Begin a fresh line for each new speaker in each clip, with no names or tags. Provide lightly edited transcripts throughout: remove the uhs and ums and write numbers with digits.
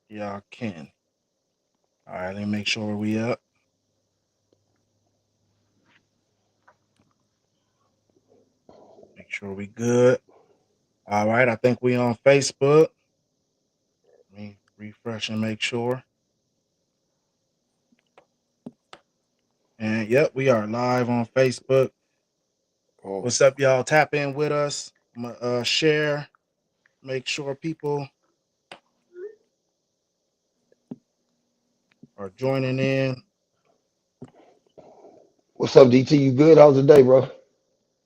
Y'all can. All right, let me make sure we up. Make sure we good. All right, I think we on Facebook. Let me refresh and make sure. And yep, we are live on Facebook.
Oh,
What's up, y'all? Tap in with us. Share. Make sure people are joining in.
What's up, DT? You good? How's the day, bro?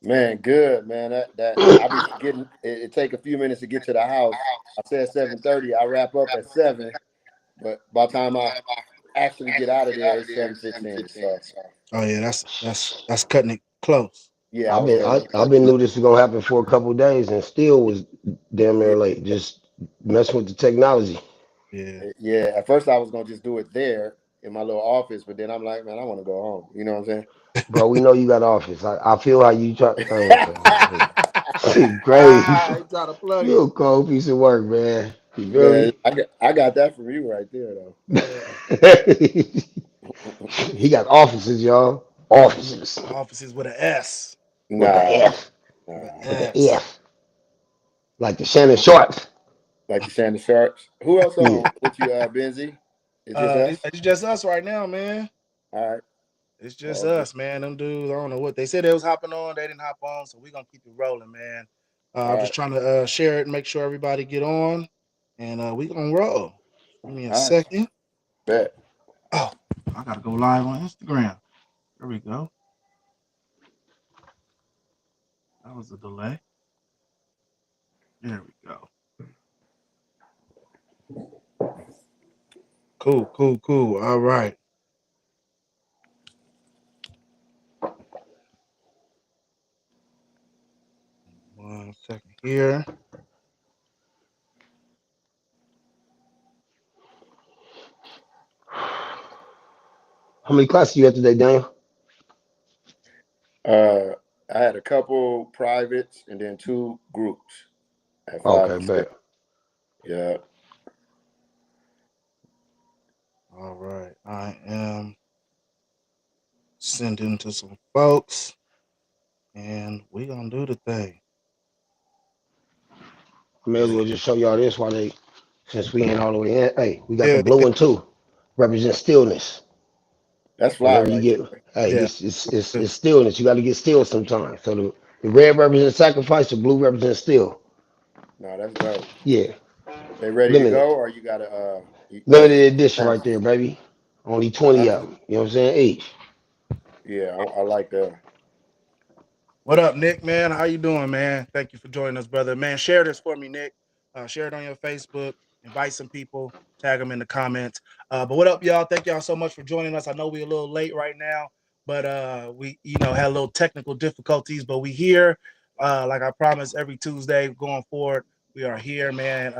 man, good man. That I be getting it take a few minutes to get to the house. I said 7:30. I wrap up at 7, but by the time I actually get out of there, it's 7:15. So
Oh yeah, that's cutting it close.
yeah, I
I've
was
been
gonna.
I've been knew this was gonna happen for a couple of days and still was damn
Yeah,
near late. Just messing with the technology,
Yeah.
yeah. At first, I was gonna just do it there in my little office, but then I'm like, man, I want to go home. You know what I'm
bro. We know you got office. I feel how you try.
saying?
Crazy.
He trying to plug
You
it.
a cold piece of work, man. You feel
Man,
me?
I got that from you right there though.
Yeah.
He got offices, y'all. Offices
Offices with an S.
with the
Nah,
F,
With
nah.
an
with the
S.
F, like the Shannon Sharps.
Like the Shannon Sharps. Who else
Yeah.
on with you, Benzie? It's just us.
It's just us right now, man.
All right.
It's just
All good.
us, man. Them dudes, I don't know what they said they was hopping on. They didn't hop on, so we gonna keep it rolling, man.
All
I'm just
right.
trying to share it and make sure everybody get on, and we gonna roll. Give me a
All right.
second.
Bet.
Oh, I gotta go live on Instagram. There we go. That was a delay. There we go. Cool, cool, cool. All right. 1 second here.
How many classes you had today, Daniel?
Uh, I had a couple privates and then two groups at 5
Okay,
and 6.
bet.
Yeah.
All right. I am sending to some folks, and we gonna do the thing.
I may as well just show y'all this while they, since we ain't all the way in. Hey, we got the
Yeah,
blue
yeah,
one too. Represent stillness.
That's fly
Whenever you
right
get,
there.
hey,
yeah.
it's stillness. You got to get still sometimes. So the red represents sacrifice, the blue represents still.
No, that's dope.
Yeah,
They ready to
limited,
go or you gotta oh it's
limited edition right
sample.
there, baby. Only 20
That's
of them. You know what I'm saying? Each.
yeah, I like that.
What up, Nick? Man, how you doing, man? Thank you for joining us, brother. Man, share this for me, Nick. Share it on your Facebook. Invite some people. Tag them in the comments. But what up, y'all? Thank y'all so much for joining us. I know we're a little late right now, but we, had a little technical difficulties, but we here. Like I promised, every Tuesday going forward, we are here, man.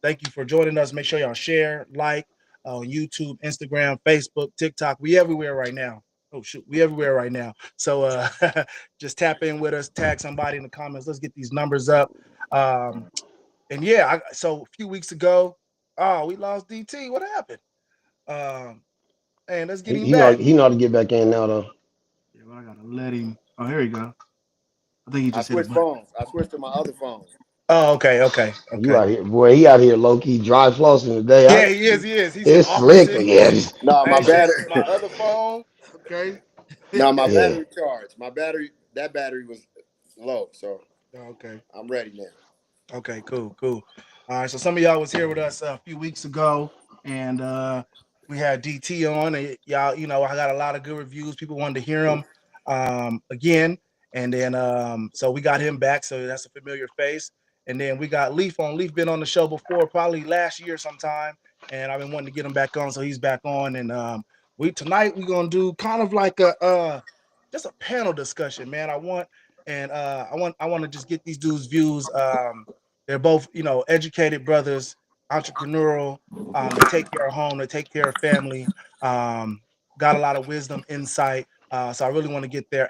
Thank you for joining us. Make sure y'all share, like on YouTube, Instagram, Facebook, TikTok. We everywhere right now. Oh shoot, we everywhere right now. So just tap in with us, tag somebody in the comments. Let's get these numbers up. Um, and yeah, so a few weeks ago, oh, we lost DT. What happened? Um, and let's get
He,
him
he know
back.
he know how to get back in now though.
Yeah, but I gotta let him. Oh, here you go. I think he
I
just hit a
switched
button.
phones. I switched to my other phone.
Oh, okay, okay,
You
okay.
out here, boy. He out here low key dry flossing today.
Yeah, he is. He is. He said
It's slick.
offices.
Yeah,
No, my
Hey,
battery
my other phone. Okay.
no, my
yeah.
battery charged. My battery that battery was low, so
Okay.
I'm ready now.
Okay, cool, cool. All right, so some of y'all was here with us a few weeks ago, and we had DT on, and y'all, I got a lot of good reviews. People wanted to hear him again, and then so we got him back. So that's a familiar face. And then we got Leaf on. Leaf been on the show before, probably last year sometime, and I've been wanting to get him back on, so he's back on. And we tonight we're gonna do kind of like a just a panel discussion, man. I want to just get these dudes' views. They're both, educated brothers, entrepreneurial. They take care of home, they take care of family. Um, got a lot of wisdom, insight. So I really want to get their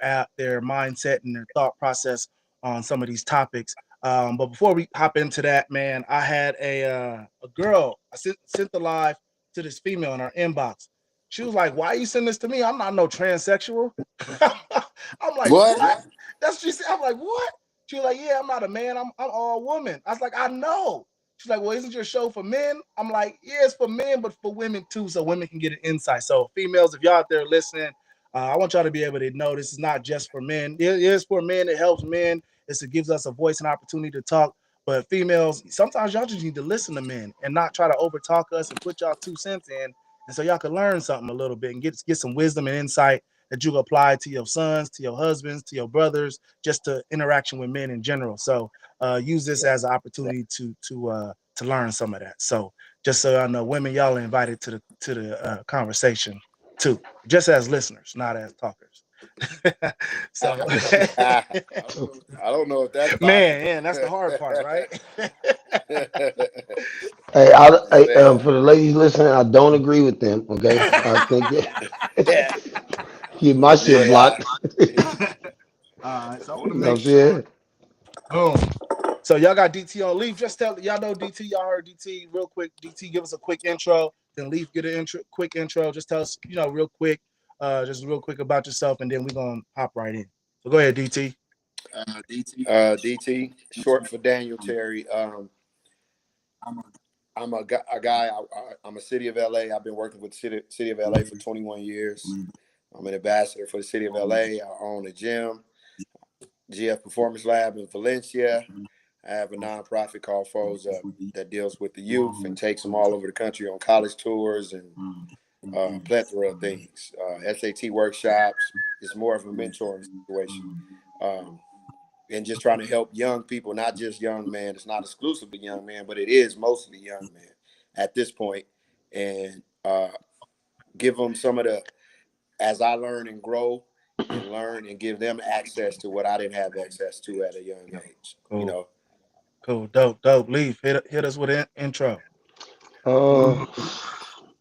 mindset and their thought process on some of these topics. But before we hop into that, man, I had a girl. I sent the live to this female in our inbox. She was like, "Why you send this to me? I'm not no transsexual." I'm like,
What?
"What?" That's what she said. I'm like, "What?" She was like, "Yeah, I'm not a man. I'm all woman." I was like, "I know." She's like, "Well, isn't your show for men?" I'm like, "Yeah, it's for men, but for women too, so women can get an insight." So, females, if y'all out there listening, I want y'all to be able to know this is not just for men. It is for men. It helps men. It gives us a voice and opportunity to talk. But females, sometimes y'all just need to listen to men and not try to overtalk us and put y'all 2 cents in, and so y'all can learn something a little bit and get some wisdom and insight that you can apply to your sons, to your husbands, to your brothers, just to interaction with men in general. So use this as an opportunity to learn some of that. So just so y'all know, women, y'all are invited to the conversation too, just as listeners, not as talkers. So,
I don't know if that's
man,
possible.
yeah, that's the hard part, right?
Hey, for
Man.
the ladies listening, I don't agree with them. Okay, I think
Yeah.
that keep my shit
Yeah.
blocked. You
All right, so I want to
know what
make
I'm
sure.
saying?
Boom. So y'all got DT on Leaf. Just tell y'all know DT. Y'all heard DT real quick. DT, give us a quick intro. Then Leaf get an quick intro. Just tell us, real quick, just real quick about yourself, and then we're gonna hop right in. So go ahead, DT.
DT, short for Daniel Terry. I'm a guy. I'm a city of LA. I've been working with the city of LA for 21 years. I'm an ambassador for the city of LA. I own a gym, GF Performance Lab in Valencia. I have a nonprofit called Foes Up that deals with the youth and takes them all over the country on college tours and plethora of things. SAT workshops. It's more of a mentoring situation. Um, and just trying to help young people, not just young men. It's not exclusively young men, but it is mostly young men at this point, and give them some of the, as I learn and grow and learn and give them access to what I didn't have access to at a young age. You
Cool,
know.
cool, dope. Leaf, hit us with an intro.
Uh,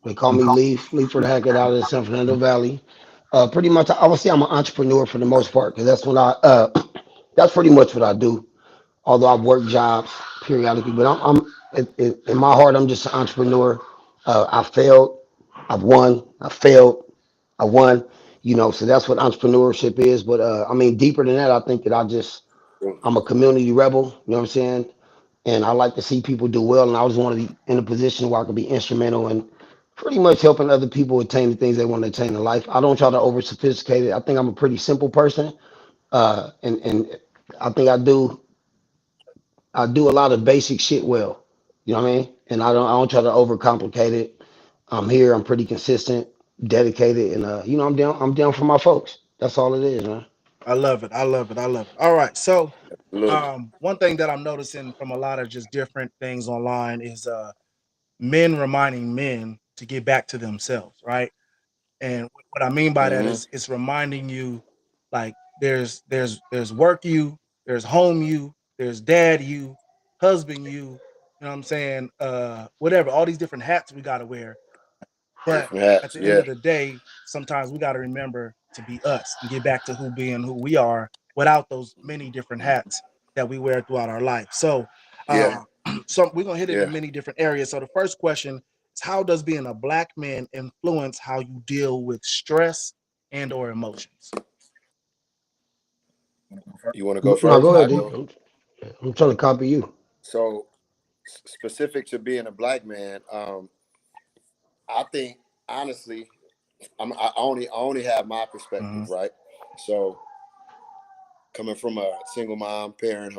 they call me Leaf, Leaf for the heck out of the San Fernando Valley. Pretty much, I would say I'm an entrepreneur for the most part because that's what that's pretty much what I do. Although I've worked jobs periodically, but in my heart, I'm just an entrepreneur. I failed, I've won, I failed, I won. So that's what entrepreneurship is. But I mean, deeper than that, I think that I'm a community rebel. You know what I'm saying? And I like to see people do well. And I just want to be in a position where I can be instrumental in pretty much helping other people attain the things they want to attain in life. I don't try to over sophisticate it. I think I'm a pretty simple person, and I think I do a lot of basic shit well. You know what I mean? And I don't try to overcomplicate it. I'm here. I'm pretty consistent, dedicated, and I'm down for my folks. That's all it is, man.
I love it. I love it. I love it. All right, so
Absolutely.
one thing that I'm noticing from a lot of just different things online is men reminding men to get back to themselves, right? And what I mean by that
Mm-hmm.
is it's reminding you like there's work you, there's home you, there's dad you, husband you, know what I'm saying? Whatever, all these different hats we gotta wear. But
Different
at
hats.
the end
Yeah.
of the day, sometimes we gotta remember to be us and get back to who we are without those many different hats that we wear throughout our life. So
Yeah.
so we're gonna hit it in
Yeah.
many different areas. So the first question is, how does being a black man influence how you deal with stress and or emotions?
You want to go
No, go
first? I
ahead, D.
go.
I'm trying to copy you.
So specific to being a black man, I think honestly, I only have my perspective,
Mhm.
right? So coming from a single mom parent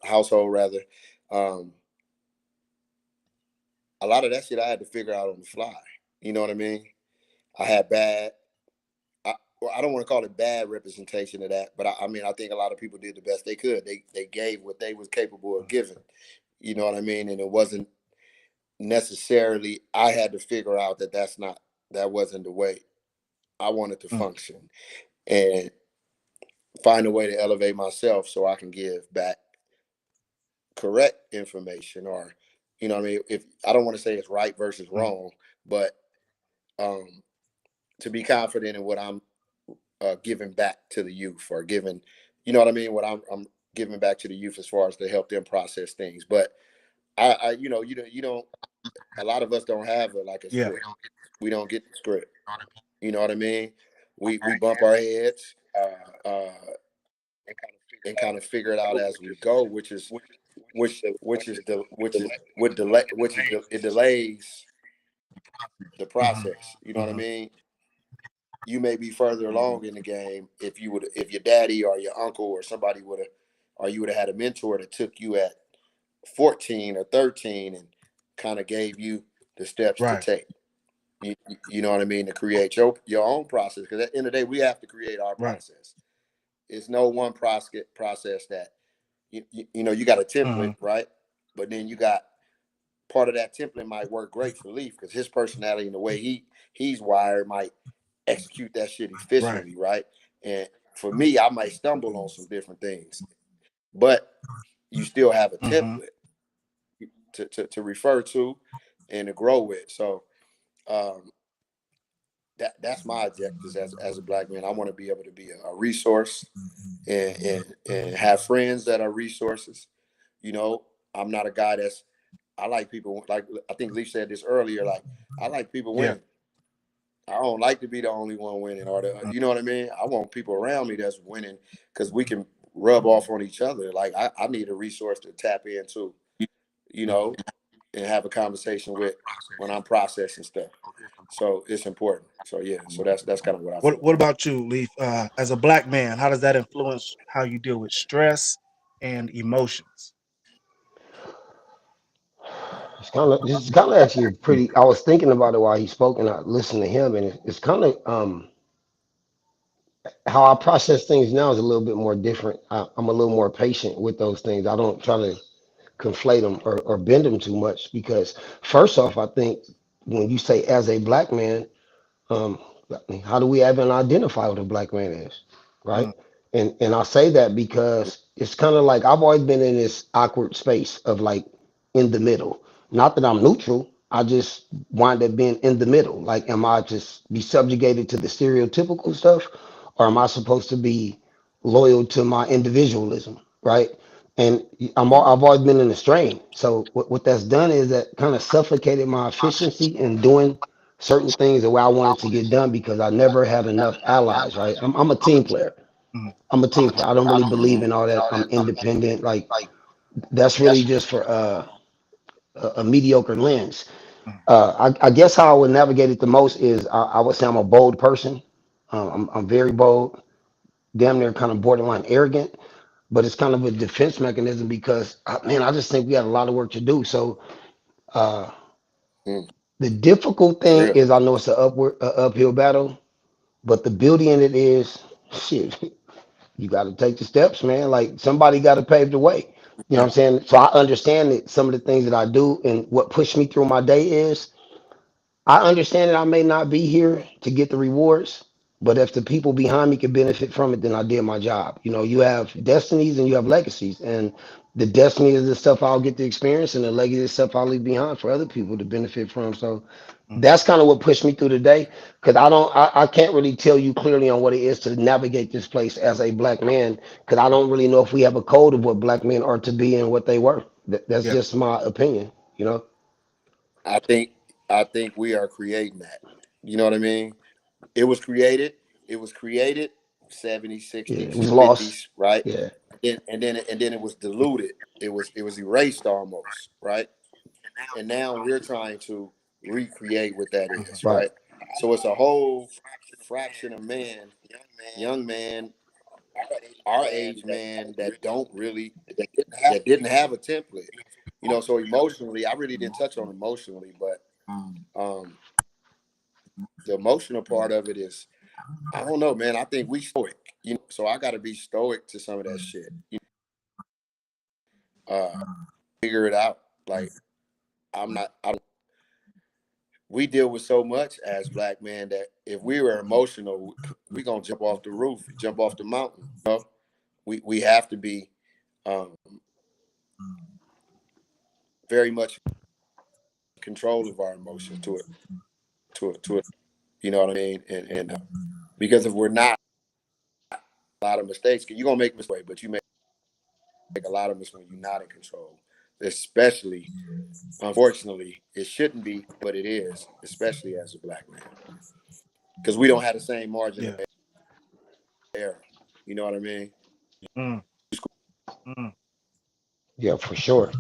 household rather, um, a lot of that shit I had to figure out on the fly. You know what I mean? I had bad. Well, I don't want to call it bad representation of that, but I mean I think a lot of people did the best they could. They gave what they was capable of giving. You know what I mean? And it wasn't necessarily. I had to figure out that wasn't the way I wanted to
Mm.
function, and find a way to elevate myself so I can give back correct information, or what I mean, if I don't want to say it's right versus
Mm.
wrong, but um to be confident in what I'm giving back to the youth, or giving, you know what I mean, what I'm giving back to the youth as far as to help them process things. But I you don't. A lot of us don't have like a
Yeah.
script. We don't get the script. You know what I mean? We bump our heads, uh, and kind of figure it out as we go, which is what delay which is it delays the
Hmm.
process. You know what I
Hmm.
mean? You may be further along in the game if your daddy or your uncle or somebody would have, or you would have had a mentor that took you at 14 or 13 and kind of gave you the steps to
Right.
take. You know what I mean, to create your own process, because at the end of the day we have to create our
Right.
process. It's no one process that you know, you got a template,
Hmm.
right? But then you got part of that template might work great for Leaf because his personality and the way he's wired might execute that shit
Right.
efficiently, right? And for me, I might stumble on some different things, but you still have a
Hmm.
template to refer to and to grow with. So um, that's my objectives as a black man. I want to be able to be a resource and have friends that are resources. You know, I'm not a guy that's I like people like I think Leaf said this earlier. Like I like people
Yeah.
winning. I don't like to be the only one winning, or the you know what I mean. I want people around me that's winning because we can rub off on each other. Like I need a resource to tap into, you know, and have a conversation with when I'm processing stuff. So it's important. So yeah, so that's kind of what I feel
What
about it.
about you, Leaf? As a black man, how does that influence how you deal with stress and emotions?
This is kind of actually pretty. I was thinking about it while he spoke, and I listened to him, and it's kind of how I process things now is a little bit more different. I'm a little more patient with those things. I don't try to conflate them or bend them too much because first off, I think when you say as a black man, um, how do we even identify what a black man is, right?
Mm.
And I say that because it's kind of like I've always been in this awkward space of like in the middle. Not that I'm neutral, I just wind up being in the middle. Like, am I just be subjugated to the stereotypical stuff, or am I supposed to be loyal to my individualism, right? And
Mm-hmm.
I've always been in the strain. So what that's done is that kind of suffocated my efficiency in doing certain things the way I wanted to get done because I never had enough allies, right? I'm a team player.
Mm.
I'm a team player. I don't really believe
Mm-hmm.
in all that. I'm independent. Like that's really just for a mediocre lens.
Mm.
I guess how I would navigate it the most is I would say I'm a bold person. I'm very bold, damn near kind of borderline arrogant, but it's kind of a defense mechanism because man, I just think we got a lot of work to do. So uh,
Mm.
the difficult thing
Real.
is I know it's an uphill battle. But the beauty in it is, shit, you got to take the steps, man. Like somebody got to pave the way. You know what I'm saying? So I understand that some of the things that I do and what pushed me through my day is I understand that I may not be here to get the rewards, but if the people behind me can benefit from it, then I did my job. You know, you have destinies and you have legacies, and the destiny is the stuff I'll get to experience, and the legacy is stuff I'll leave behind for other people to benefit from. So
Mm.
that's kind of what pushed me through the day, because I can't really tell you clearly on what it is to navigate this place as a black man, because I don't really know if we have a code of what black men are to be and what they were. That's
Yeah.
just my opinion, you know.
I think I think we are creating that. You know what I mean? It was created. It was created 70s,
Yeah, it
60s,
was lost.
50s, right?
Yeah.
And then it was diluted. It was erased almost, right? And now we're trying to recreate what that is,
Right.
right? So it's a whole fraction of man, young man, our age man that don't really that didn't have a template. You know, so emotionally, I really didn't touch on emotionally, but um the emotional part of it is I don't know, man. I think we stoic, you know, so I gotta be stoic to some of that shit. Figure it out. Like I don't we deal with so much as black men that if we were emotional, we gonna jump off the roof, jump off the mountain. You know? We have to be um very much in control of our emotions to it. You know what I mean? And because if we're not, a lot of mistakes, you're gonna make mistakes, but you make a lot of us when you're not in control, especially, unfortunately, it shouldn't be, but it is, especially as a black man, because we don't have the same margin of
Yeah.
error. You know what I mean?
Mm, mm,
Yeah, for sure.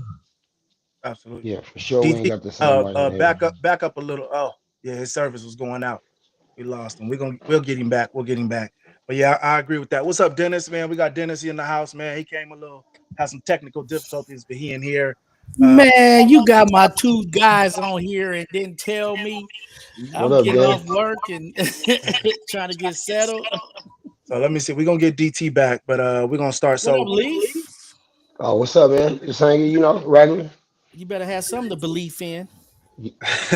absolutely.
Yeah, for sure. We ain't
DT,
got the same margin here.
back up a little. Oh, yeah, his service was going out. We lost him. We'll get him back. We'll get him back. But yeah, I agree with that. What's up, Dennis? Man, we got Dennis in the house. Man, he came a little, had some technical difficulties, but he in here. Uh,
Man, you got my two guys on here and didn't tell me.
What
I'm
up,
getting
Dennis?
off work and trying to get settled.
so let me see. We're gonna get DT back, but we're gonna start.
What up,
So
Leaf?
Oh, what's up, man? Just hanging, regular.
You better have something to believe in.
You,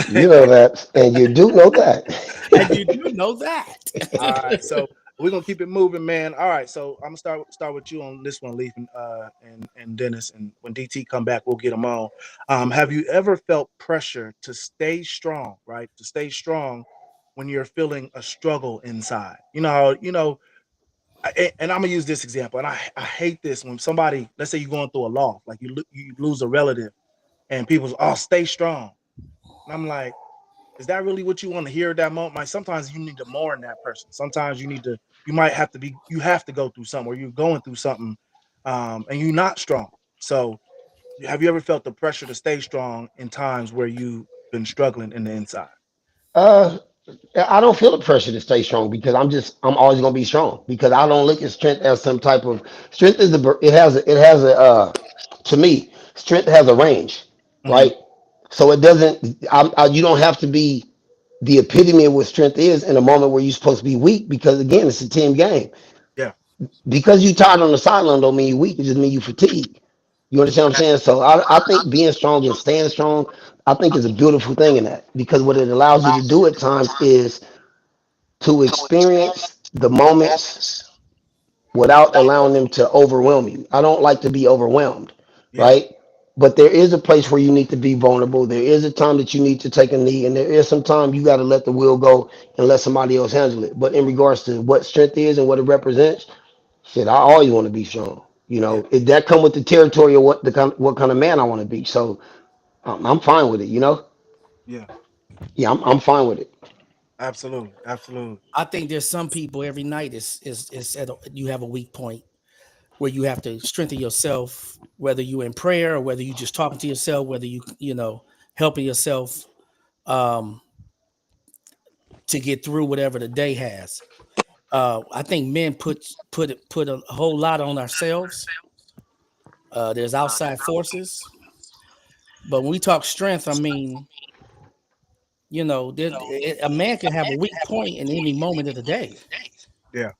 you know that, and you do know that.
And you do know that.
all right, so we're gonna keep it moving, man. All right, so I'm gonna start with you on this one, Leaf, and Dennis, and when DT come back, we'll get him on. Have you ever felt pressure to stay strong, right? To stay strong when you're feeling a struggle inside. And I'm gonna use this example, and I hate this when somebody, let's say you're going through a loss, like you lose a relative, and people's, oh, stay strong, and I'm like, is that really what you want to hear at that moment? Like sometimes you need to mourn that person. Sometimes you might have to you have to go through something, or you're going through something, and you're not strong. So, have you ever felt the pressure to stay strong in times where you've been struggling in the inside?
uh, I don't feel the pressure to stay strong because I'm always gonna be strong because I don't look at strength as some type of strength is to me strength has a range,
Hmm.
right? So it doesn't you don't have to be the epitome of what strength is in a moment where you're supposed to be weak because again it's a team game.
Yeah,
Because you tired on the sideline don't mean you weak, it just mean you fatigued. You understand what I'm saying? So I think being strong and staying strong, I think is a beautiful thing in that because what it allows you to do at times is to experience the moments without allowing them to overwhelm you. I don't like to be overwhelmed,
yeah,
right? But there is a place where you need to be vulnerable. There is a time that you need to take a knee, and there is some time you got to let the wheel go and let somebody else handle it. But in regards to what strength is and what it represents, shit, I always want to be strong.
yeah,
That come with the territory of what kind of man I want to be. So I'm fine with it.
yeah.
Yeah, I'm fine with it.
Absolutely, absolutely.
I think there's some people every night is you have a weak point where you have to strengthen yourself, whether you in prayer or whether you just talking to yourself, whether you helping yourself um, to get through whatever the day has. I think men put a whole lot on ourselves. There's outside forces, but when we talk strength, I mean, a man can have a weak point in any moment of the day.
Yeah.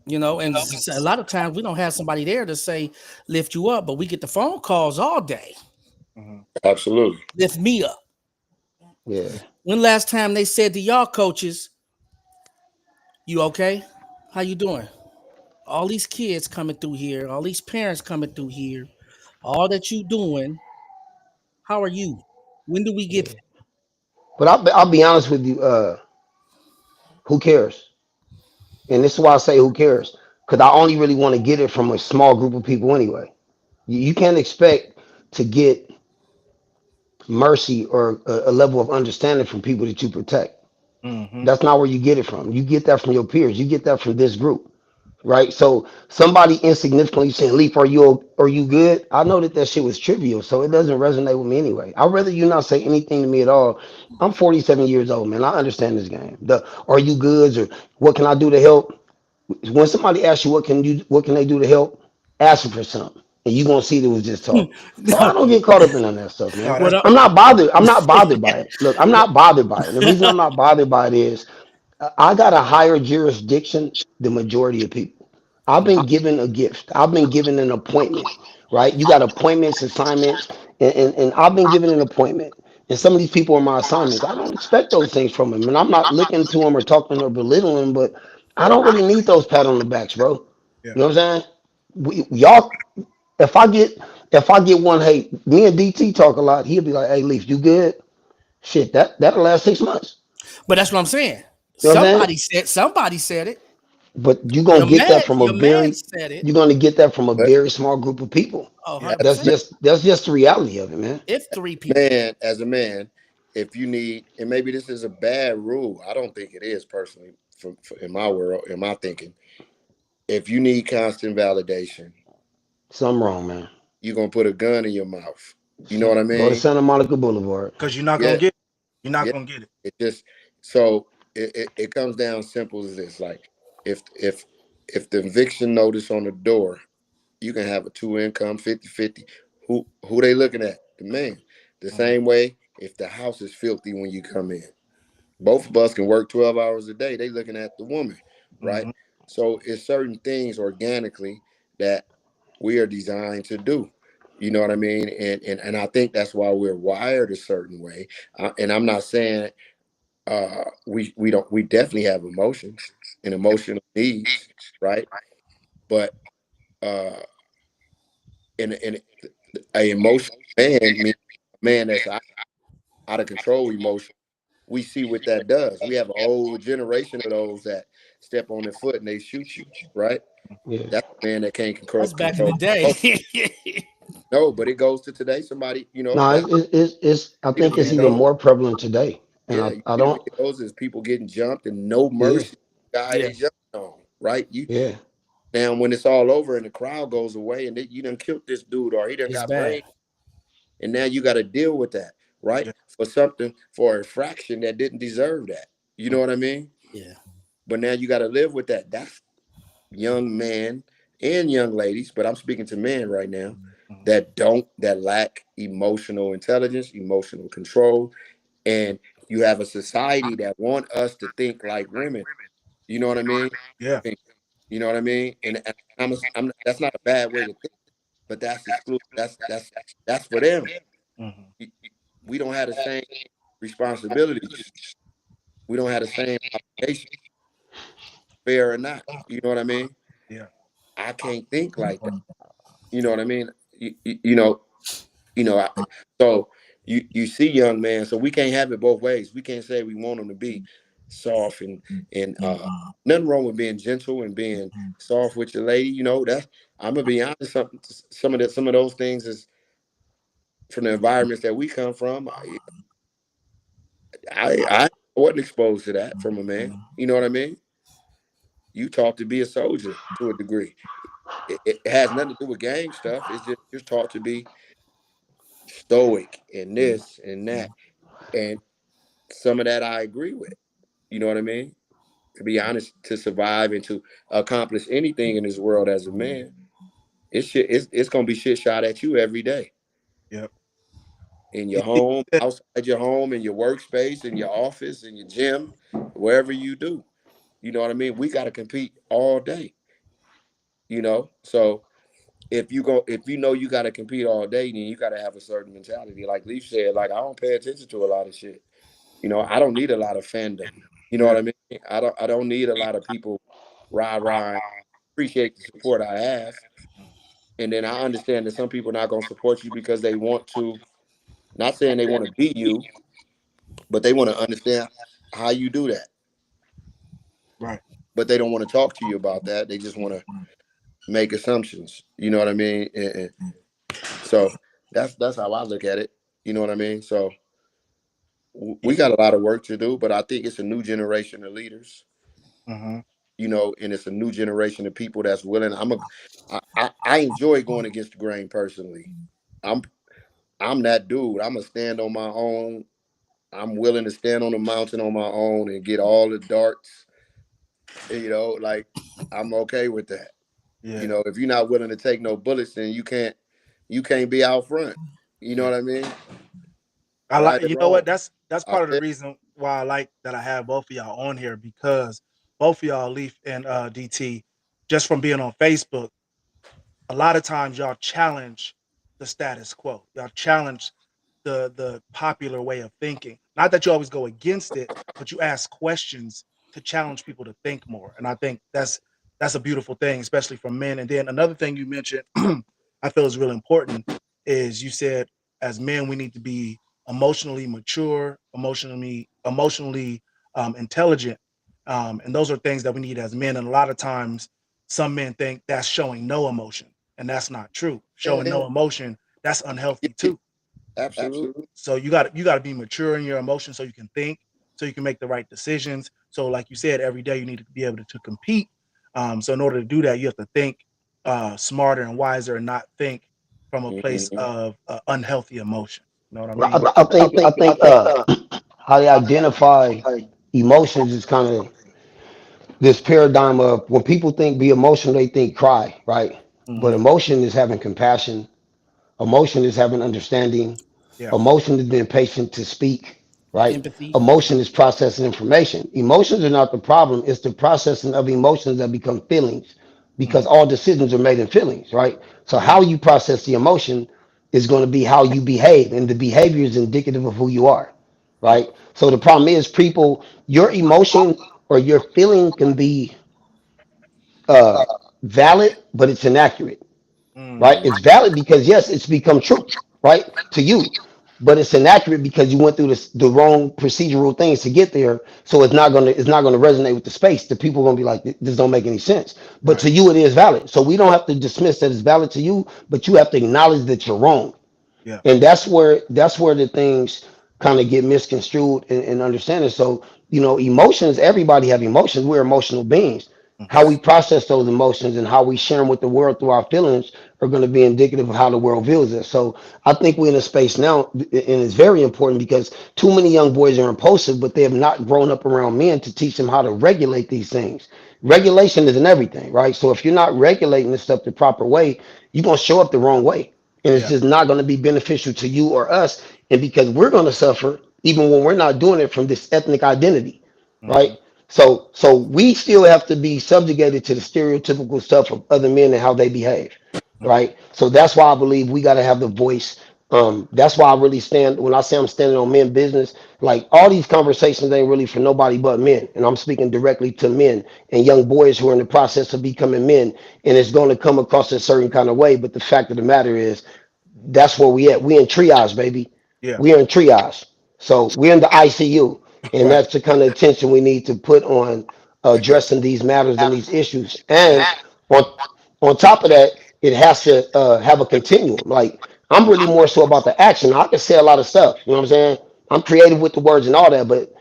And a lot of times we don't have somebody there to say lift you up, but we get the phone calls all day.
Hmm.
Absolutely.
Lift me up.
Yeah.
When last time they said to y'all coaches, "You okay? How you doing?" All these kids coming through here, all these parents coming through here, all that you doing. How are you? When do we get?
Yeah. But I'll be honest with you. Who cares? And this is why I say who cares, because I only really want to get it from a small group of people anyway. You can't expect to get mercy or a level of understanding from people that you protect.
Hmm.
That's not where you get it from. You get that from your peers. You get that from this group, right? So somebody insignificantly saying, "Leaf, are you good?" I know that shit was trivial, so it doesn't resonate with me anyway. I'd rather you not say anything to me at all. I'm 47 years old, man. I understand this game. The "Are you good?" or "What can I do to help?" When somebody asks you what can they do to help, ask them for something, and you gonna see that it was just talk. So I don't get caught up in none of that stuff, man.
No,
what
that's
up?
I'm not bothered. I'm not bothered by it. Look, I'm not bothered by it. And the reason I'm not bothered by it is I got a higher jurisdiction than majority of people. I've been given a gift. I've been given an appointment, right? You got appointments, assignments, and I've been given an appointment. And some of these people are my assignments. I don't expect those things from them. And I'm not looking to them or talking or belittling them, but I don't really need those pat on the backs, bro.
yeah,
You know what I'm saying? Y'all, if I get one, hey, me and DT talk a lot. He'll be like, "Hey, Leaf, you good?" Shit, that'll last 6 months.
But that's what I'm saying.
You know what I'm saying?
Somebody said it.
but you're gonna get that from a
Your man
very
said it.
you're gonna get that from a
But
very small group of people.
Oh,
Yeah.
100%.
That's just the reality of it, man.
If three people.
as a man, if you need, and maybe this is a bad rule, I don't think it is personally, in my world, in my thinking. If you need constant validation,
Something wrong, man.
you're gonna put a gun in your mouth. You know what I
Go to
mean?
Santa Monica Boulevard.
Because you're not gonna
Yeah,
get it. You're not
yeah.
gonna get it.
It just so it comes down simple as this. Like if if the eviction notice on the door, you can have a two income 50-50. Who they looking at? The man. The
Mhm.
same way if the house is filthy when you come in. Both of us can work 12 hours a day. They looking at the woman, right?
Mhm.
So it's certain things organically that we are designed to do. You know what I mean? And I think that's why we're wired a certain way. And I'm not saying we don't, we definitely have emotions and emotional needs, right? But uh in a emotional man means a man that's out of control emotion. We see what that does. We have a whole generation of those that step on their foot and they shoot you, right?
Yeah.
That's a man that can't
That's back in
control
the day.
emotion. No, but it goes to today. Somebody,
No,
that
it's I
big
think it's even
videos.
more prevalent today. And
Yeah, you
I
see
don't.
the videos is people getting jumped and no
Yeah,
mercy. Guy
Yeah,
they jumped on, right? You
yeah,
now when it's all over and the crowd goes away and you done killed this dude or he done
it's
got
bad.
brain, and now you got to deal with that, right?
Yeah.
For something for a fraction that didn't deserve that. You know what I mean?
Yeah.
But now you got to live with that. That's young men and young ladies, but I'm speaking to men right now
Mhm.
that lack emotional intelligence, emotional control, and you have a society that want us to think like women. You know what I mean?
Yeah.
Think. You know what I mean? And that's not a bad way to think, but that's exclusive. That's for them.
Mhm.
We don't have the same responsibilities. We don't have the same obligation, fair or not. You know what I mean?
Yeah.
I can't think like that. You know what I mean? You know, I, so you see young man, so we can't have it both ways. We can't say we want them to be soft and nothing wrong with being gentle and being soft with your lady. You know, that's I'm gonna be honest. Some of those things is from the environments that we come from. I wasn't exposed to that from a man. You know what I mean? You taught to be a soldier to a degree. It has nothing to do with gang stuff. It's just you're taught to be stoic and this and that. And some of that I agree with. You know what I mean? To be honest, to survive and to accomplish anything in this world as a man, it's gonna be shit shot at you every day.
Yep.
In
You
your home, outside your home, in your workspace, in your office, in your gym, wherever you do. You know what I mean? We gotta compete all day, So if you know you gotta compete all day, then you gotta have a certain mentality. Like Leaf said, like I don't pay attention to a lot of shit. I don't need a lot of fandom. You know
Yeah.
what I mean? I don't need a lot of people rah rah. Appreciate the support I have, and then I understand that some people are not gonna support you because they want to. Not saying they want to be you, but they want to understand how you do that.
Right.
But they don't want to talk to you about that. They just want to make assumptions. You know what I mean? And so that's how I look at it. You know what I mean? So we got a lot of work to do, but I think it's a new generation of leaders.
Mhm.
And it's a new generation of people that's willing. I enjoy going against the grain personally. I'm I'm that dude. I'm gonna stand on my own. I'm willing to stand on the mountain on my own and get all the darts. Like I'm okay with that.
Yeah.
If you're not willing to take no bullets, then you can't be out front. You know
Yeah.
what I mean?
I like.
Right or
You know what?
wrong.
That's
I
part of the
said,
reason why I like that I have both of y'all on here because both of y'all, Leaf and DT, just from being on Facebook, a lot of times y'all challenge the status quo. Y'all challenge the popular way of thinking. Not that you always go against it, but you ask questions to challenge people to think more. And I think that's a beautiful thing, especially for men. And then another thing you mentioned, I feel is really important, is you said as men we need to be emotionally mature, emotionally intelligent. And those are things that we need as men. And a lot of times, some men think that's showing no emotion, and that's not true. Showing
Yeah,
no emotion, that's unhealthy
yeah,
too.
absolutely.
So you got to be mature in your emotions so you can think, so you can make the right decisions. So like you said, every day you need to be able to compete. So in order to do that, you have to think smarter and wiser, and not think from a place
Hmm.
of unhealthy emotion. You know what I
Well,
mean?
I think how they identify emotions is kind of this paradigm of when people think be emotional, they think cry, right? But
Hmm.
emotion is having compassion. Emotion is having understanding.
Yeah.
Emotion is being patient to speak, right?
Empathy.
Emotion is processing information. Emotions are not the problem. It's the processing of emotions that become feelings because
Hmm.
all decisions are made in feelings, right? So
Hmm.
how you process the emotion is going to be how you behave, and the behavior is indicative of who you are,
Yeah.
right? So the problem is people, your emotion or your feeling can be uh, valid, but it's inaccurate, right?
Mm.
It's valid because yes, it's become true, right, to you, but it's inaccurate because you went through the wrong procedural things to get there. So it's not gonna resonate with the space. The people are gonna be like, this don't make any sense. But
Right.
to you, it is valid. So we don't have to dismiss that it's valid to you, but you have to acknowledge that you're wrong.
Yeah.
And that's where the things kind of get misconstrued and understanding. So emotions, everybody have emotions. We're emotional beings.
Hmm.
How we process those emotions and how we share them with the world through our feelings are going to be indicative of how the world views us. So I think we're in a space now, and it's very important because too many young boys are impulsive, but they have not grown up around men to teach them how to regulate these things. Regulation isn't everything, right? So if you're not regulating this stuff the proper way, you're going to show up the wrong way, and it's
Yeah.
just not going to be beneficial to you or us. And because we're going to suffer even when we're not doing it from this ethnic identity,
Hmm.
right? So we still have to be subjugated to the stereotypical stuff of other men and how they behave,
Hmm.
right? So that's why I believe we got to have the voice. That's why I really stand when I say I'm standing on men business. Like all these conversations ain't really for nobody but men, and I'm speaking directly to men and young boys who are in the process of becoming men. And it's going to come across a certain kind of way. But the fact of the matter is, that's where we at. We in triage, baby.
Yeah.
We are in triage. So we're in the ICU, and
Right.
that's the kind of attention we need to put on addressing these matters and these issues. And on on top of that, it has to have a continuum. Like I'm really more so about the action. I can say a lot of stuff. You know what I'm saying? I'm creative with the words and all that, but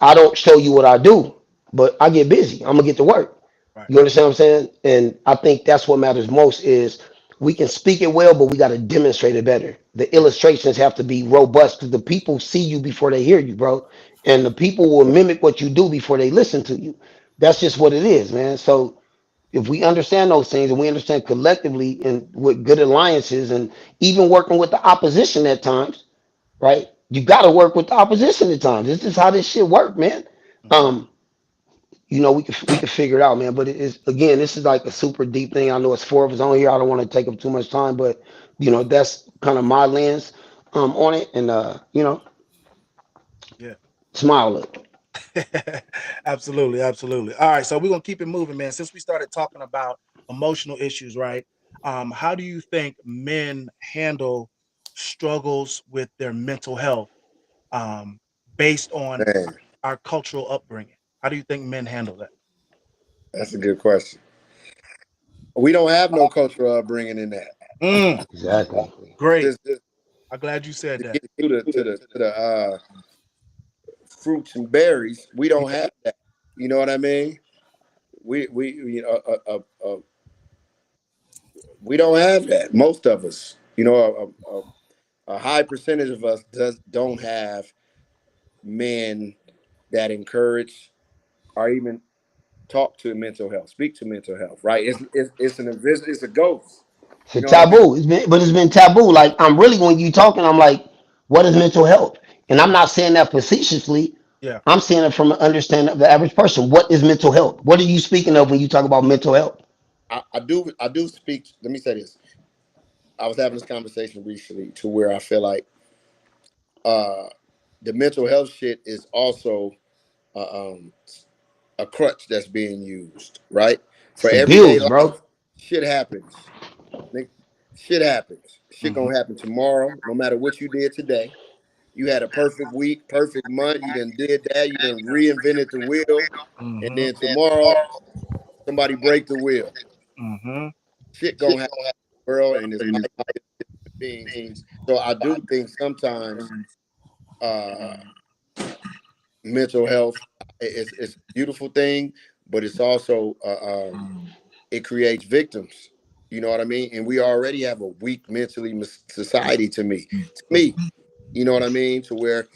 I don't show you what I do. But I get busy. I'm gonna get to work.
Right.
You understand what I'm saying? And I think that's what matters most is we can speak it well, but we got to demonstrate it better. The
Yeah.
illustrations have to be robust because the people see you before they hear you, bro. And the people will mimic what you do before they listen to you. That's just what it is, man. So if we understand those things and we understand collectively and with good alliances and even working with the opposition at times, right? You got to work with the opposition at times. This is how this shit work, man.
Hmm.
Um, we could figure it out, man. But it is again, this is like a super deep thing. I know it's four of us on here. I don't want to take up too much time, but that's kind of my lens on it, and
Yeah.
smile up.
Absolutely, absolutely. All right, so we're gonna keep it moving, man. Since we started talking about emotional issues, right? How do you think men handle struggles with their mental health, um, based on
Man,
our cultural upbringing? How do you think men handle that?
that's a good question. We don't have no cultural upbringing in that.
Mm,
Exactly.
great.
Just
I'm glad you said
to
that.
get to the fruits and berries, we don't
Yeah.
have that. You know what I mean? We you know we don't have that. Most of us, a high percentage of us don't have men that encourage or even talk to mental health, speak to mental health. Right? It's a ghost.
It's
You
a
know what I mean?
taboo. It's been taboo. Like I'm really when you talking, I'm like, what is mental health? And I'm not saying that facetiously.
Yeah.
I'm saying it from an understanding of the average person. What is mental health? What are you speaking of when you talk about mental health?
I do speak. Let me say this. I was having this conversation recently to where I feel like uh, the mental health shit is also uh, um, a crutch that's being used, right? For
It's
everyday
abuse, bro.
life, shit happens. Shit happens. Shit
Hmm.
gonna happen tomorrow, no matter what you did today. You had a perfect week, perfect month. You done did that. You done reinvented the wheel, and
Mm-hmm.
then tomorrow somebody break the wheel.
Mm-hmm.
Shit gonna happen in the world, and it's life beings. So I do think sometimes uh, mental health it's a beautiful thing, but it's also it creates victims. You know what I mean? And we already have a weak mentally society. To me, you know what I mean? To where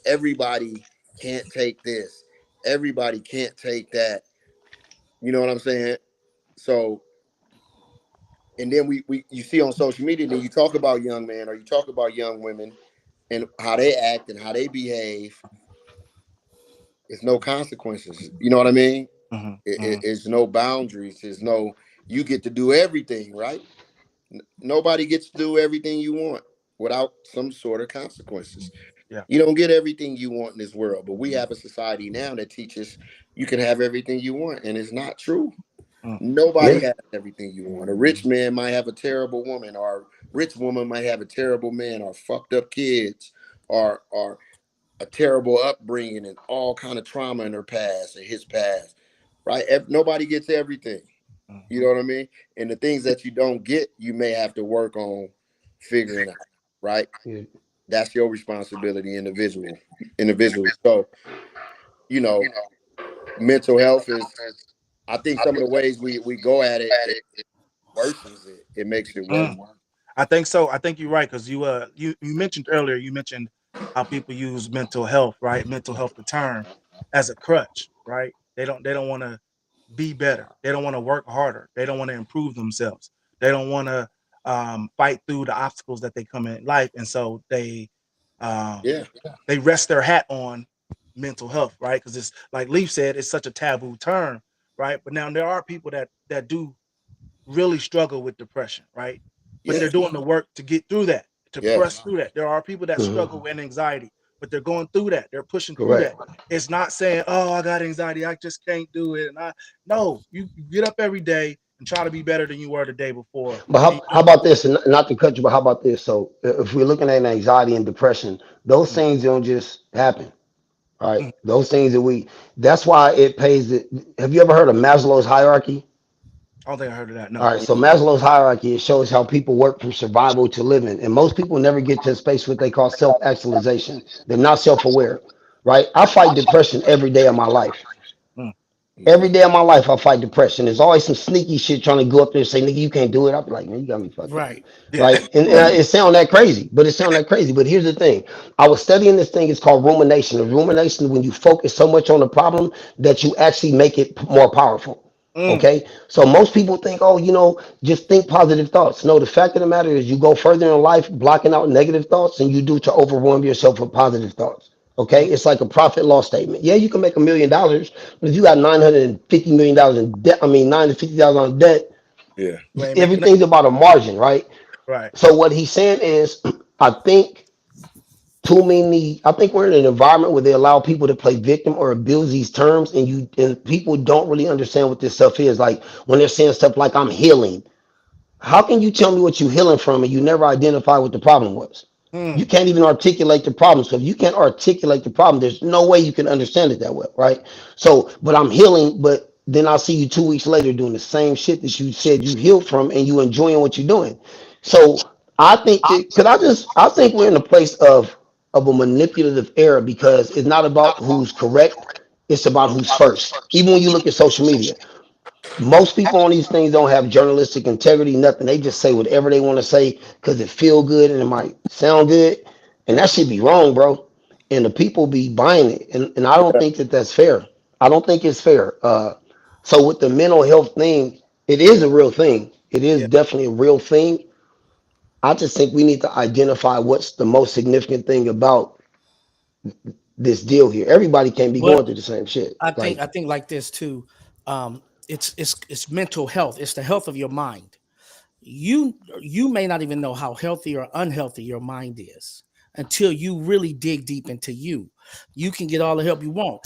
everybody can't take this, everybody can't take that. You know what I'm saying? So, and then we you see on social media, then you talk about young men or you talk about young women and how they act and how they behave. It's no consequences. You know what I mean?
Mm-hmm.
It's no boundaries. There's no, you get to do everything, right? Nobody gets to do everything you want without some sort of consequences.
Yeah.
You don't get everything you want in this world, but we have a society now that teaches you can have everything you want, and it's not true.
Mm.
Nobody
Yeah.
has everything you want. A rich man might have a terrible woman, or a rich woman might have a terrible man, or fucked up kids, or a terrible upbringing and all kind of trauma in her past and his past. Right? Nobody gets everything. You
Mm-hmm.
know what I mean? And the things that you don't get, you may have to work on figuring out. Right?
Yeah.
That's your responsibility, individually. So, you know, mental health is. I think some of the ways we go at it, it worsens it. It makes it worse.
Mm. I think so. I think you're right because you mentioned earlier. You mentioned how people use mental health, right? Mental health, the term, as a crutch, right? They don't want to be better. They don't want to work harder. They don't want to improve themselves. They don't want to fight through the obstacles that they come in life, and so um,
Yeah.
they rest their hat on mental health, right? Because it's like Leaf said, it's such a taboo term, right? But now there are people that do really struggle with depression, right? But they're
Yeah.
doing the work to get through that, to press
Yes.
through that. There are people that
Hmm.
struggle with anxiety, but they're going through that. They're pushing through
Correct.
that. It's not saying, "Oh, I got anxiety, I just can't do it." And I no, you get up every day and try to be better than you were the day before.
But
And
how about this? And not to cut you, but how about this? So if we're looking at anxiety and depression, those
mm,
things don't just happen. All right.
mm,
Those things that that's why it pays. Have you ever heard of Maslow's hierarchy?
I don't think I heard of that.
All
No.
right. So Maslow's hierarchy, it shows how people work from survival to living. And most people never get to a space what they call self-actualization. They're not self-aware. Right. I fight depression every day of my life.
Mm,
Every
Mhm.
day of my life, I fight depression. There's always some sneaky shit trying to go up there and say, nigga, you can't do it. I'll be like, man, you got me fucked up.
Right.
yeah.
Right. And it sounds that crazy, but it sounds that crazy. But here's the thing. I was studying this thing. It's called rumination. And rumination is when you focus so much on the problem that you actually make it more powerful.
Mm,
Okay. So most people think, oh, just think positive thoughts. No, the fact of the matter is you go further in life blocking out negative thoughts than you do to overwhelm yourself with positive thoughts. Okay,
mm.
it's like a profit loss statement. Yeah, you can make $1 million, but if you got $950 million in debt, I mean $950,000 in debt,
Yeah.
You ain't making nothing.
everything's about a margin, right?
Right.
So what he's saying is, I think I think we're in an environment where they allow people to play victim or abuse these terms, and people don't really understand what this stuff is. Like when they're saying stuff like "I'm healing," how can you tell me what you're healing from and you never identify what the problem was? You
Mm,
can't even articulate the problem. So if you can't articulate the problem, there's no way you can understand it that well, right? So, but I'm healing, but then I'll see you 2 weeks later doing the same shit that you said you healed from and you enjoying what you're doing. So I think that I think we're in a place of a manipulative era because it's not about who's correct, it's about who's first. Even when you look at social media, most people on these things don't have journalistic integrity, nothing. They just say whatever they want to say because it feel good and it might sound good, and that should be wrong, bro. And the people be buying it, and I don't think that that's fair. I don't think it's fair. So with the mental health thing, it is a real thing. It is
yeah.
definitely a real thing. I just think we need to identify what's the most significant thing about this deal here. Everybody can't be
Well,
going through the same shit.
I
Like,
think like this too. It's mental health. It's the health of your mind. You may not even know how healthy or unhealthy your mind is until you really dig deep into you. You can get all the help you want.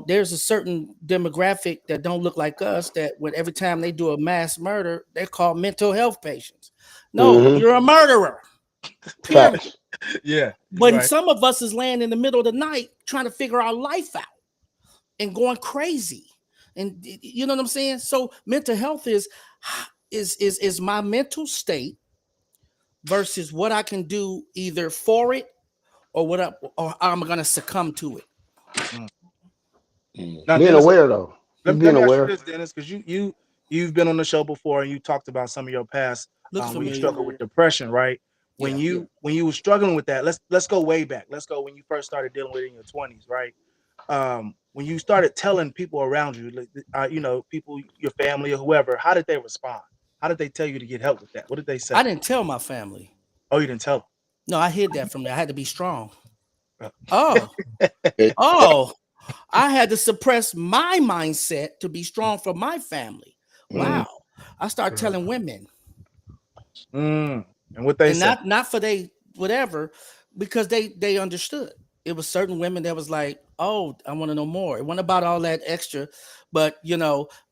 There's a certain demographic that don't look like us that when every time they do a mass murder, they're called mental health patients. No,
mm-hmm,
you're a murderer. Period.
facts.
Yeah, you're
But
right.
some of us is laying in the middle of the night trying to figure our life out and going crazy. And you know what I'm saying? So mental health is my mental state versus what I can do either for it or I'm gonna succumb to it.
Mm.
Mm.
Now,
Being
Dennis,
aware though, just
let
being
me ask you
aware.
this, Dennis, because you've been on the show before and you talked about some of your past
Looks
when you
familiar.
struggled with depression, right?
Yeah.
When you were struggling with that, let's go way back. Let's go when you first started dealing with it in your 20s, right? When you started telling people around you, like, people, your family or whoever, how did they respond? How did they tell you to get help with that? What did they
I
say?
didn't tell my family.
Oh, you didn't tell
No, I hid that from them. I had to be strong.
them.
Oh,
It-
oh, I had to suppress my mindset to be strong for my family.
mm.
Wow. I started telling women,
And what they
and
say?
not for they whatever, because they understood. It was certain women that was like, oh, I want to know more. It wasn't about all that extra, but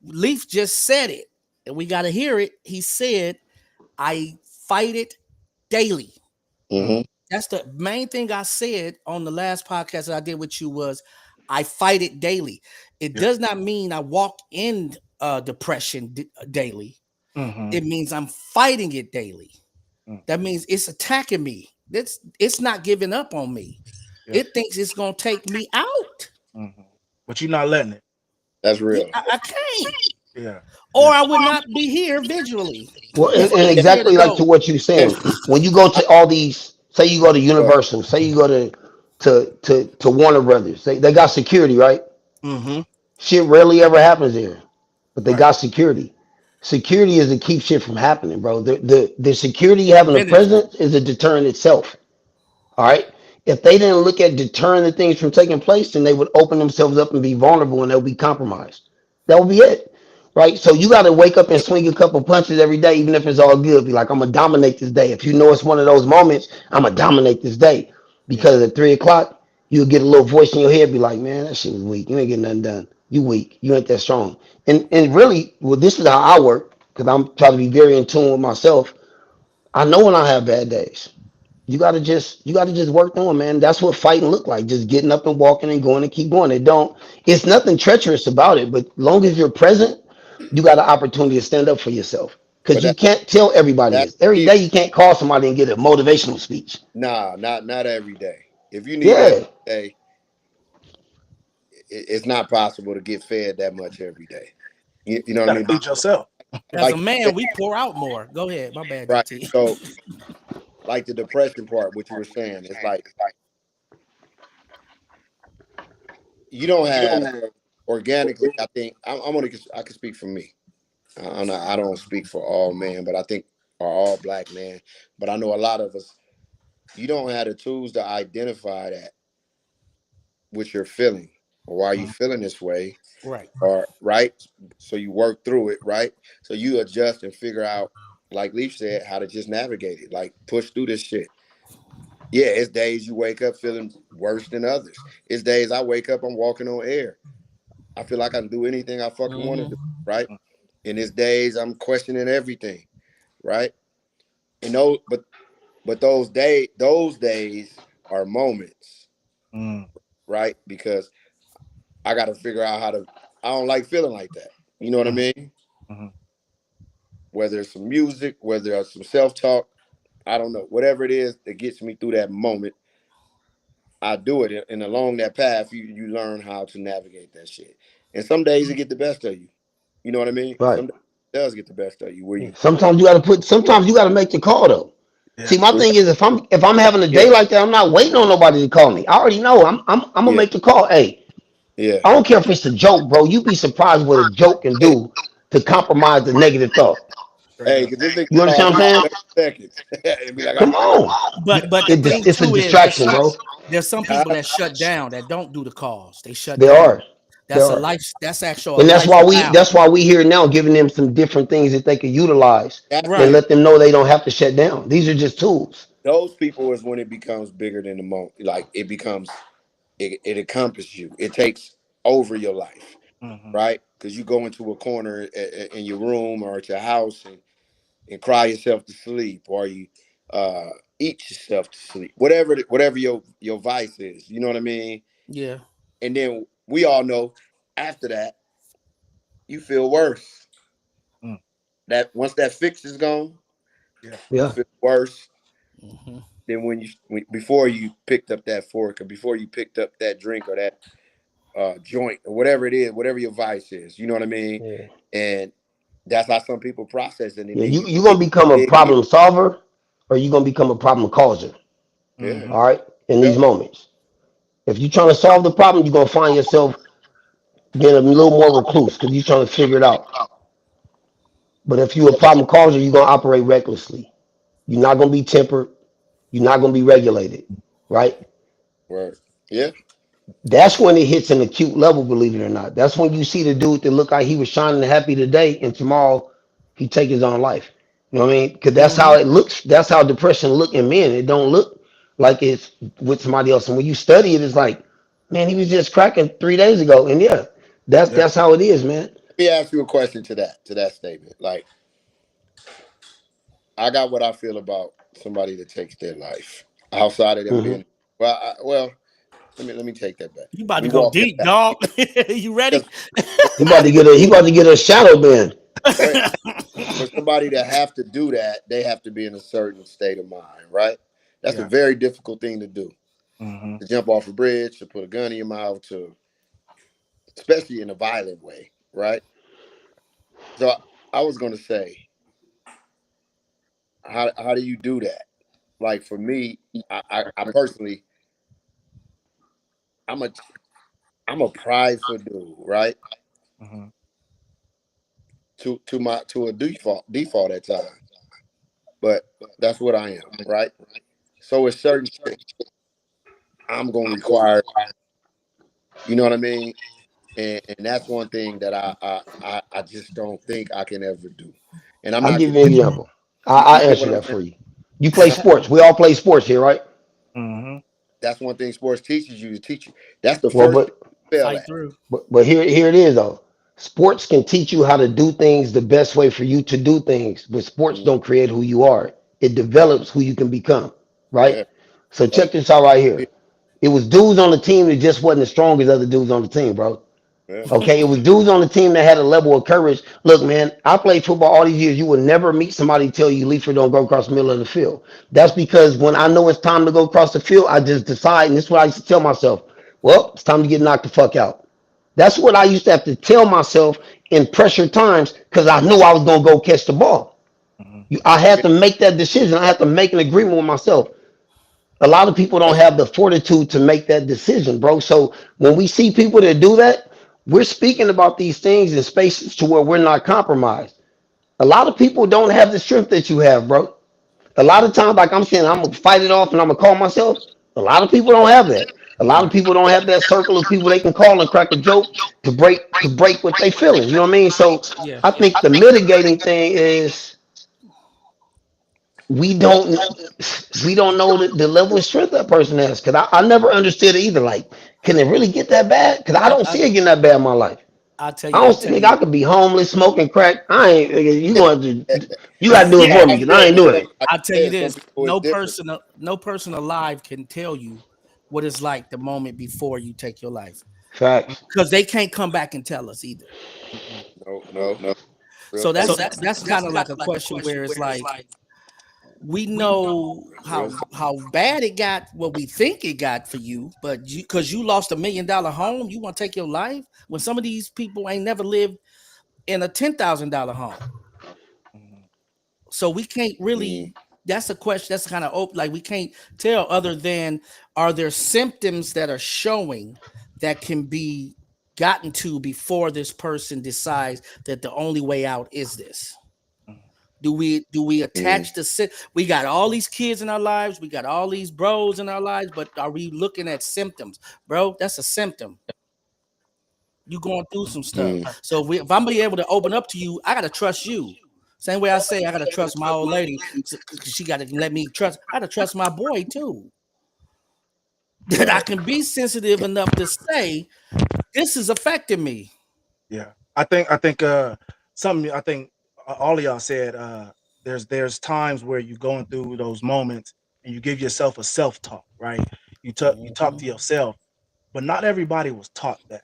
Leaf just said it, and we got to hear it. He said, I fight it daily.
Mm,
Mm-hmm.
That's the main thing I said on the last podcast that I did with you was I fight it daily. It
yeah.
does not mean I walk in depression daily.
Mm-hmm.
It means I'm fighting it daily.
Mm,
That means it's attacking me. It's not giving up on me.
yeah.
It thinks it's gonna take me out.
Mm-hmm. But you're not letting it.
That's
Yeah,
real.
I can't,
Yeah.
or
Yeah.
I would not be here visually.
Well,
If I
and
was here to
exactly like to
go,
what you're
And
saying. When you go to all these, say you go to
but
Universal, say you go to Warner Brothers, they got security, right?
Mm-hmm.
Shit rarely ever happens there, but they
Right.
got security. Security is to keep shit from happening, bro. The security having a
preventative.
presence is a deterrent itself. All right. If they didn't look at deterring the things from taking place, then they would open themselves up and be vulnerable and they'll be compromised. That would be it. Right. So you got to wake up and swing a couple punches every day, even if it's all good. Be like, I'm going to dominate this day. If you know it's one of those moments, I'm going to dominate this day.
Yeah.
Because at 3 o'clock, you'll get a little voice in your head, be like, man, that shit was weak. You ain't getting nothing done. You weak. You ain't that strong. And really, well, this is how I work because I'm trying to be very in tune with myself. I know when I have bad days. You gotta just work on, man. That's what fighting look like. Just getting up and walking and going and keep going. It's nothing treacherous about it, but long as you're present, you got an opportunity to stand up for yourself. Because
but
you can't tell everybody
that's
this. Every
key.
day you can't call somebody and get a motivational speech.
Nah, not every day. If you need that
Yeah.
day, it's not possible to get fed that much every day. You know
You
what I
gotta
mean? But
feed yourself.
As a
like you
man,
said,
we pour out more. Go ahead. My bad,
right.
DT.
So like the depression part, what you were saying, it's like you don't have organically. I think I'm gonna. I can speak for me. I don't speak for all men, but I think are all black men. But I know a lot of us. You don't have the tools to identify that what you're feeling or why you
Mm,
feeling this way,
Right.
or right. So you work through it, right? So you adjust and figure out, like Leaf said, how to just navigate it, like push through this shit. Yeah, it's days you wake up feeling worse than others. It's days I wake up, I'm walking on air. I feel like I can do anything I fucking want to
Hmm.
do, right?
mm,
And it's days I'm questioning everything, right? And but those days are moments,
mm,
right? Because I got to figure out how to. I don't like feeling like that. You know what I
mm,
mean?
mm,
Whether it's some music, whether it's some self talk, I don't know. Whatever it is that gets me through that moment, I do it. And along that path, you learn how to navigate that shit. And some days it get the best of you. You know what I mean?
Right.
Some days it does get the best of you. Where you,
Sometimes you gotta make the call though.
yeah.
See, my
where you
thing is if I'm having a
yeah,
day like that, I'm not waiting on nobody to call me. I already know. I'm gonna
yeah,
make the call. Hey,
yeah.
I don't care if it's a joke, bro. You'd be surprised what a joke can do to compromise the negative thought.
Straight
Hey,
up.
because this nigga
You
called
understand
me
what I'm
in
saying?
30 seconds and be like,
Come on.
But the thing
It's a
too is
distraction, bro.
there's some
huh?
people that shut down that don't do the calls. They shut
They
down.
are. They
That's a
are.
life. That's actual a
And that's why we
lifestyle.
that's why we here now giving them some different things that they could utilize
That's
and
when
Right.
it
let them know they don't have to shut down. These are just tools.
those people is when it becomes bigger than the moment. Like it becomes it encompasses you. It takes over your life,
Mm-hmm.
right? Because you go into a corner in your room or at your house and cry yourself to sleep, or you eat yourself to sleep. Whatever your vice is, you know what I mean?
Yeah.
And then we all know after that, you feel worse.
Mm.
That once that fix is gone,
Yeah.
you
Yeah.
feel worse
Hmm.
than before you picked up that fork or before you picked up that drink or that joint or whatever it is, whatever your vice is. You know what I mean?
Yeah.
And that's how some people process it. And
Yeah.
then
You gonna become a
dig in.
problem solver, or you gonna become a problem causer.
Yeah,
Mm-hmm.
All right. In these
yeah,
moments, if you're trying to solve the problem, you're gonna find yourself being a little more recluse because you're trying to figure it out. But if you're a problem causer, you're gonna operate recklessly. You're not gonna be tempered. You're not gonna be regulated. Right.
right. Yeah,
That's when it hits an acute level, believe it or not. That's when you see the dude that looked like he was shining and happy today, and tomorrow he take his own life. You know what I mean? Because that's how
Hmm.
it looks. That's how depression look in men. It don't look like it's with somebody else. And when you study it, it's like, man, he was just cracking 3 days ago. And yeah, that's
Yeah.
that's how it is, man.
let me ask you a question to that statement. Like, I got what I feel about somebody that takes their life outside of them
Hmm.
being well. Let me take that back.
You about to
We
go
walk the
deep,
path
dog. You ready?
because for somebody to
He
do
about to get a shadow band.
wait, for somebody to have to do that, they have to be in a certain state of mind, right? That's a
Yeah.
very difficult thing to do.
Mm-hmm.
To jump off a bridge, to put a gun in your mouth, to especially in a violent way, right? So I was gonna say, how do you do that? Like for me, I personally, I'm a I'm a prideful dude, right?
Mm-hmm.
To a default at times, but that's what I am, right? So it's certain shit I'm gonna require, you know what I mean? And that's one thing that I just don't think I can ever do. And I'm
I'll
not
give you an
condemning.
example.
You
I'll
get
answer
what I'm
that
saying?
for you. You play
And
sports. We all play sports here, right?
Mm-hmm.
that's one thing sports teaches you to teach you. That's the
Well,
first thing you fail
Fight
at.
through.
but here it is though. Sports can teach you how to do things the best way for you to do things, but sports
Mm,
don't create who you are. It
right.
develops who you can become, right?
Yeah.
So
Oh,
check this out right
yeah.
here. It was dudes on the team that just wasn't as strong as other dudes on the team, bro.
Yeah.
Okay, it was dudes on the team that had a level of courage. Look, man, I played football all these years. You will never meet somebody tell you Leaford don't go across the middle of the field. That's because when I know it's time to go across the field, I just decide, and this is what I used to tell myself. Well, it's time to get knocked the fuck out. That's what I used to have to tell myself in pressure times because I knew I was gonna go catch the ball.
Mm-hmm.
I had
Yeah.
to make that decision. I had to make an agreement with myself. A lot of people don't
That's
have the fortitude to make that decision, bro. So when we see people that do that, we're speaking about these things in spaces to where we're not compromised. A lot of people don't have the strength that you have, bro. A lot of times, like I'm saying, I'm gonna fight it off and I'm gonna call myself. A lot of people don't have that. A lot of
Yeah.
people don't have that circle of people they can call and crack a joke to break what they feeling. You know what I mean? So
Yeah.
I think the mitigating thing is we don't we don't know the level of strength that person has. Cause I never understood it either. Like, can it really get that bad? Cause I
I,
don't
I
see it getting that bad in my life.
I'll tell
I
you.
don't
I'll
see
tell
nigga,
you.
I could be homeless, smoking crack. I ain't nigga, you going to you gotta do it
that's
Yeah.
for
why
me
I
because I
said
ain't
with
doing
some
it.
like
I'll
you
tell you
said, some
this.
people is different.
No person alive can tell you what it's like the moment before you take your life,
Facts.
because they can't come back and tell us either.
Mm-hmm.
No, no, real
So
talk.
that's kind of like a question where it's like we know
Real
how bad it got, what we think it got for you, but you, because you lost $1 million home, you want to take your life when some of these people ain't never lived in a $10,000 home.
Mm-hmm.
So we can't
mm,
really. That's a question. That's kind of open. Like we can't tell other than are there symptoms that are showing that can be gotten to before this person decides that the only way out is this. Do we
mm,
attach the we got all these kids in our lives, we got all these bros in our lives, but are we looking at symptoms? Bro, that's a symptom. You going through some stuff.
mm,
So if I'm be able to open up to you, I gotta trust you. Same way I say I gotta trust my old lady, 'cause she gotta let me trust. I gotta trust my boy too. That I
right.
can be sensitive enough to say this is affecting me.
Yeah. I think something I think all of y'all said there's times where you're going through those moments and you give yourself a self-talk, right? You talk to
Mhm.
yourself, but not everybody was taught that.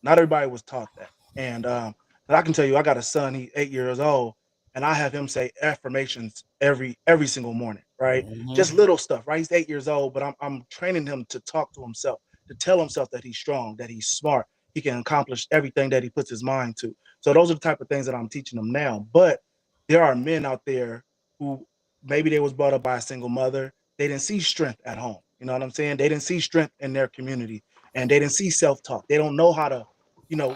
Not everybody was taught that. And I can tell you, I got a son. He's 8 years old, and I have him say affirmations every single morning. Right, just
Mhm.
little stuff. Right, he's 8 years old, but I'm training him to talk to himself, to tell himself that he's strong, that he's smart, he can accomplish everything that he puts his mind to. So those are the type of things that I'm teaching him now. But there are men out there who maybe they was brought up by a single mother. They didn't see strength at home. You know what I'm saying? They didn't see strength in their community, and they didn't see self-talk. They don't know how to,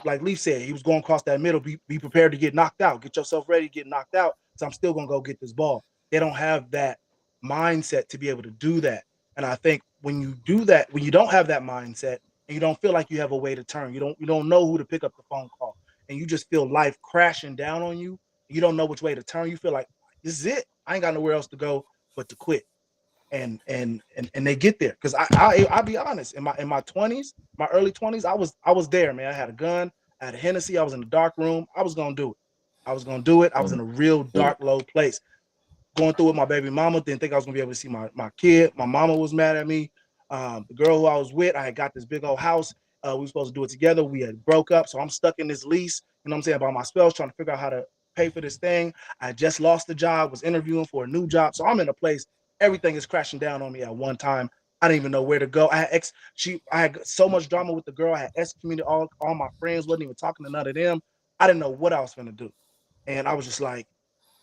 like Leaf said, he was going across that middle. Be prepared to get knocked out. Get yourself ready to get knocked out. So I'm still gonna go get this ball. They don't have that mindset to be able to do that. And I think when you do that, when you don't have that mindset and you don't feel like you have a way to turn, you don't know who to pick up the phone call, and you just feel life crashing down on you. You don't know which way to turn. You feel like this is it. I ain't got nowhere else to go but to quit. And they get there because I'll be honest, in my 20s, my early 20s, I was there, man. I had a gun, I had a Hennessy, I was in the dark room. I was gonna do it. I was gonna do it. I was in a real dark, low place, going through with my baby mama. Didn't think I was gonna be able to see my kid. My mama was mad at me. The girl who I was with, I had got this big old house. We were supposed to do it together. We had broke up, so I'm stuck in this lease. You know what I'm saying, by myself, trying to figure out how to pay for this thing. I just lost the job, was interviewing for a new job, so I'm in a place. Everything is crashing down on me at one time. I didn't even know where to go. I had so much drama with the girl. I had excommunicated all my friends. Wasn't even talking to none of them. I didn't know what I was gonna do, and I was just like,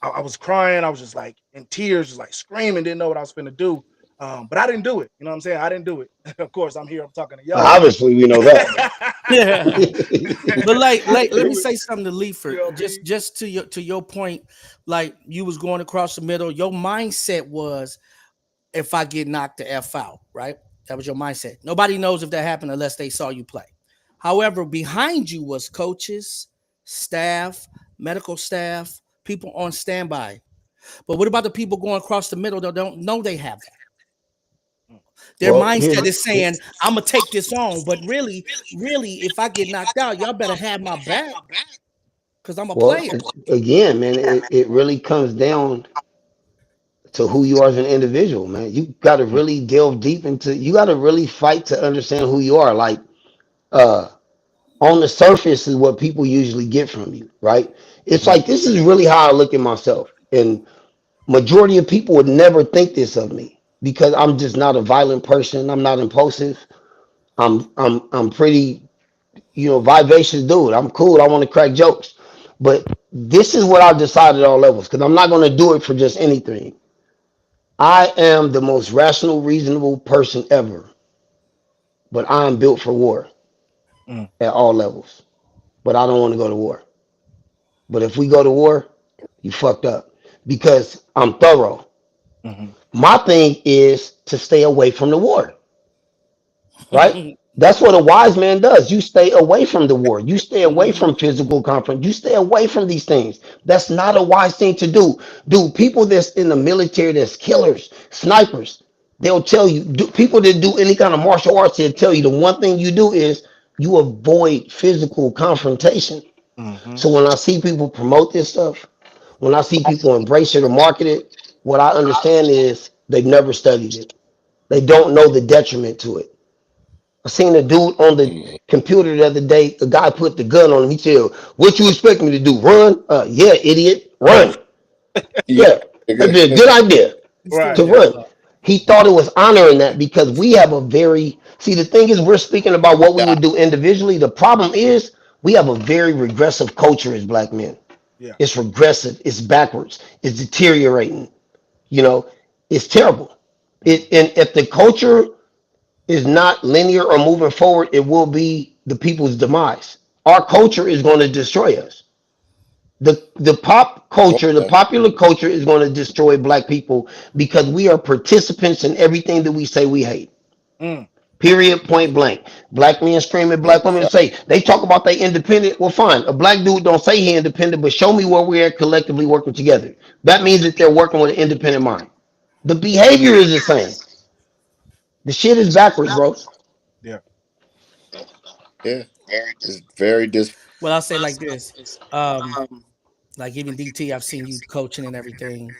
I was crying. I was just like in tears, just like screaming, didn't know what I was finna do. But I didn't do it. You know what I'm saying? I didn't do it. Of course, I'm here. I'm talking to y'all.
Obviously, we know that.
Yeah. But
I
like
didn't
let me
do it.
say something to
You
Leaford.
know what I mean?
Just to your point, like you was going across the middle. Your mindset was, if I get knocked the F out, right? That was your mindset. Nobody knows if that happened unless they saw you play. However, behind you was coaches, staff, medical staff, people on standby. But what about the people going across the middle that don't know they have that? Their
Well,
mindset is saying, I'm gonna take this on, but really, if I get knocked out, y'all better have my back because I'm a
well,
player.
again, man, it really comes down to who you are as an individual, man. You got to really delve deep into. You got to really fight to understand who you are. Like, uh, on the surface is what people usually get from you, right? It's
Mm-hmm.
like this is really how I look at myself, and majority of people would never think this of me because I'm just not a violent person. I'm not impulsive. I'm pretty, vivacious dude. I'm cool. I want to crack jokes. But this is what I've decided at all levels because I'm not going to do it for just anything. I am the most rational, reasonable person ever, but I am built for war
Mm-hmm.
at all levels. But I don't want to go to war. But if we go to war, you fucked up because I'm thorough.
Mm-hmm.
My thing is to stay away from the war, right? That's what a wise man does. You stay away from the war. You stay away
Mhm.
from physical conflict. You stay away from these things. That's not a wise thing to do. Dude, people that's in the military, that's killers, snipers, they'll tell you, people that do any kind of martial arts, they'll tell you the one thing you do is you avoid physical confrontation.
Mm-hmm.
So when I see people promote this stuff, when I see people embrace it or market it, what I understand is they've never studied it. They don't know the detriment to it. I seen a dude on the computer the other day. A guy put the gun on him. He said, "What you expect me to do? Run? Yeah, idiot, run.
Yeah.
Yeah, that'd be a good idea
You still
Right.
to
get
run."
pulled up.
He thought it was honoring that because we have a very see. The thing is, we're speaking about what we
Yeah.
would do individually. The problem is we have a very regressive culture as black men.
Yeah.
It's regressive. It's backwards. It's deteriorating. You know, it's terrible.
Mm-hmm.
And if the culture is not linear or moving forward, it will be the people's demise. Our culture is going to destroy us. The pop
Most
culture, the
definitely.
popular culture is going to destroy black people because we are participants in everything that we say we hate.
Mm.
Period, point blank. Black men scream at black
That's a
women
fact.
say they talk about they independent. Well, fine. A black dude don't say he independent, but show me where we're collectively working together. That means that they're working with an independent mind. The behavior is the same. The shit is backwards, bro.
Yeah.
Yeah. It's very dis.
Well, I'll say like this. Um, like even DT, I've seen you coaching and everything.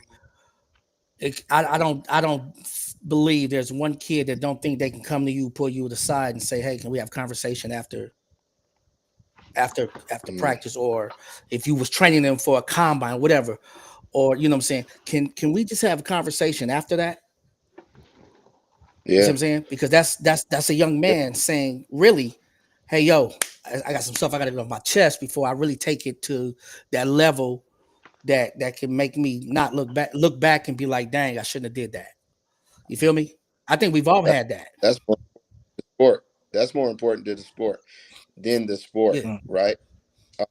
I don't believe there's one kid that don't think they can come to you, pull you to the side, and say, "Hey, can we have conversation after
Mm,
practice?" Or if you was training them for a combine, whatever, or you know what I'm saying, can we just have a conversation after that? You see
yeah,
what I'm saying? Because that's a young
yeah,
man saying, really, hey yo, I got some stuff I got to get off my chest before I really take it to that level that can make me not look back and be like, dang, I shouldn't have did that. You feel me? I think we've all
that,
had that.
that's more sport. That's more important to the sport than the sport,
Yeah,
Mm.
right? Uh,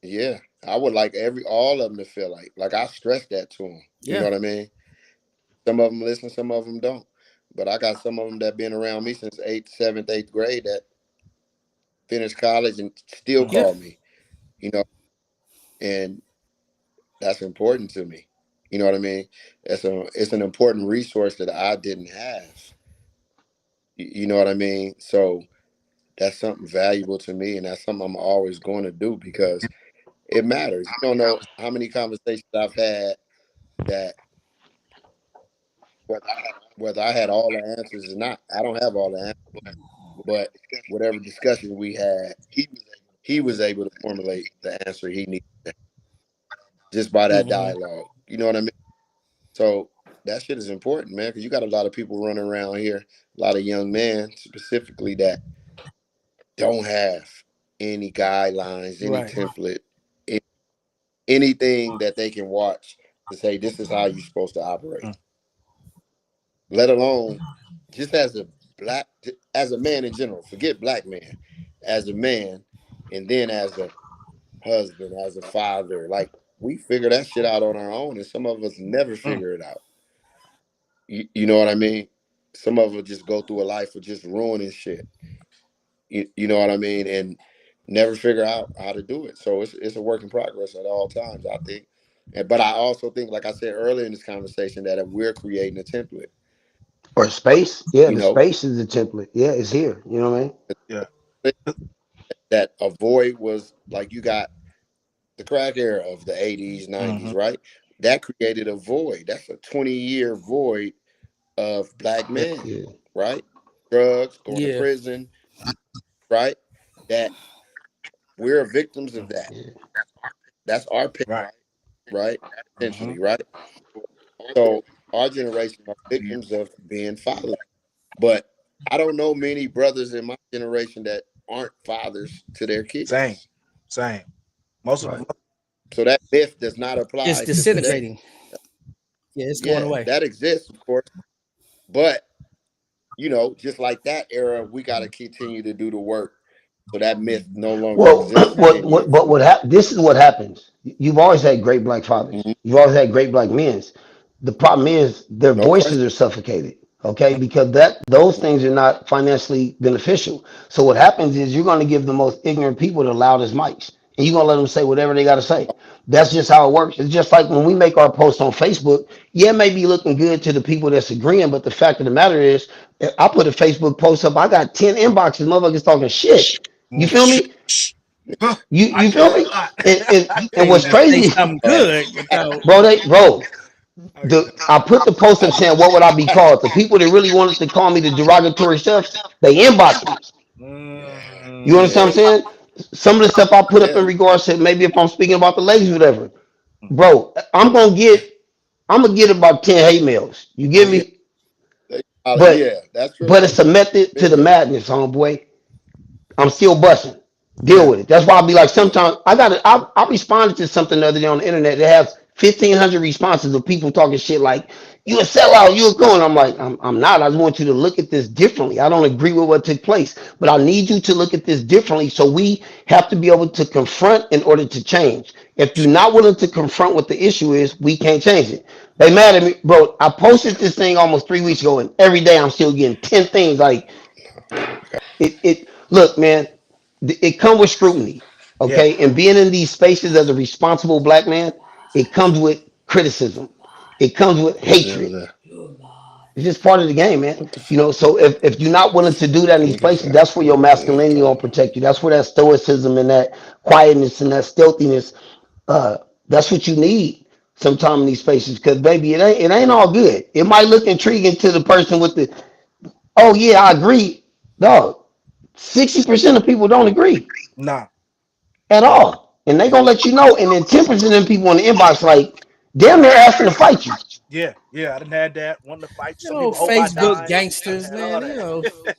yeah, I would like all of them to feel like I stress that to them. You know
yeah,
what I mean? Some of them listen, some of them don't. But I got some of them that been around me since eighth, seventh, eighth grade that finished college and still
Mm.
yeah.
call me. You know, and that's important to me. You know what I mean? It's an important resource that I didn't have. You know what I mean? So that's something valuable to me, and that's something I'm always going to do because it matters. You don't know how many conversations I've had that whether I had all the answers or not, I don't have all the answers, but whatever discussion we had, he was able to formulate the answer he needed just by that
Hmm.
dialogue. You know what I mean? So that shit is important, man, because you got a lot of people running around here, a lot of young men specifically that don't have any guidelines, any
Right.
template, a- anything that they can watch to say this is how you're supposed to operate.
Mm.
Let alone just as a man in general. Forget black man, as a man, and then as a husband, as a father. Like we figure that shit out on our own, and some of us never
Mm.
figure it out. You know what I mean? Some of us just go through a life of just ruining shit. You know what I mean? And never figure out how to do it. So it's a work in progress at all times, I think. But I also think, like I said earlier in this conversation, that if we're creating a template,
Or space. Yeah,
you
the
know,
space is the template. Yeah, it's here. You know what I mean?
Yeah.
that a void was like you got the crack era of the 80s,
Mm-hmm.
90s, right? That created a void. That's a 20-year void of black
Yeah.
men,
Yeah,
right? Drugs, going to
Yeah.
prison, right? That we're victims of
Mm.
that.
yeah.
That's our pick,
Right.
right?
Mm-hmm.
Essentially, right? So our generation are victims of being fathers. But I don't know many brothers in my generation that aren't fathers to their
Same.
kids.
Same. Most of
Right.
So that myth does not
It's
apply to today.
disintegrating. Yeah, it's going
Yeah,
away.
that exists, of course. But, just like that era, we got to continue to do the work so that myth no longer
Well,
exists in 10 years.
but this is what happens. You've always had great black fathers.
Mhm.
You've always had great black men. The problem is their
No question.
voices are suffocated. Okay, because those things are not financially beneficial. So what happens is you're going to give the most ignorant people the loudest mics, and you're going to let them say whatever they got to say. That's just how it works. It's just like when we make our posts on Facebook. Yeah, it may be looking good to the people that's agreeing, but the fact of the matter is, if I put a Facebook post up, I got 10 inboxes, motherfuckers talking shit. You
Mm.
feel me?
Huh. I
You
get
feel
that a
me?
lot.
And
You
and
can't
what's
even say
crazy,
something
Uh,
good without.
I put the post up saying what would I be called? The people that really wanted to call me the derogatory stuff, they inbox me. You
Mm.
understand
yeah,
what I'm saying? Some of the stuff I put up
yeah.
in regards to maybe if I'm speaking about the ladies, whatever,
Mm.
bro, I'm gonna get about 10 hate mails. You
Oh
get
yeah.
me? But
Yeah, that's true.
it's a method to the
Bingo.
madness, homeboy. I'm still busting. Deal
Yeah.
with it. That's why I'll be like,
Yeah.
sometimes I responded to something the other day on the internet that has 1,500 responses of people talking shit like, you a sellout, you a going. I'm like, I'm not. I just want you to look at this differently. I don't agree with what took place, but I need you to look at this differently. So we have to be able to confront in order to change. If you're not willing to confront what the issue is, we can't change it. They mad at me, bro. I posted this thing almost 3 weeks ago, and every day I'm still getting 10 things like, it look, man, it comes with scrutiny,
Yeah.
okay? And being in these spaces as a responsible black man, it comes with criticism. It comes with
What the hell is
hatred.
that?
It's just part of the game, man.
What the
You
fuck?
know, so if you're not willing to do that in these
Niggas
places, that's where your masculinity
talking
will
about.
protect you. That's where that stoicism and that quietness and that stealthiness, uh, that's what you need. sometime in these spaces because baby, it ain't all good. It might look intriguing to the person with the oh yeah, I agree. Dog, 60% of people don't agree
Nah.
at
Nah.
all. And they
Yeah.
gonna let you know. And then 10% of people in the inbox like damn they're asking to fight you.
Yeah. Yeah. I didn't had that. Wanting to fight.
You
Some
know,
people hope I
Facebook
die. I done
gangsters,
had all
man. You know,
that.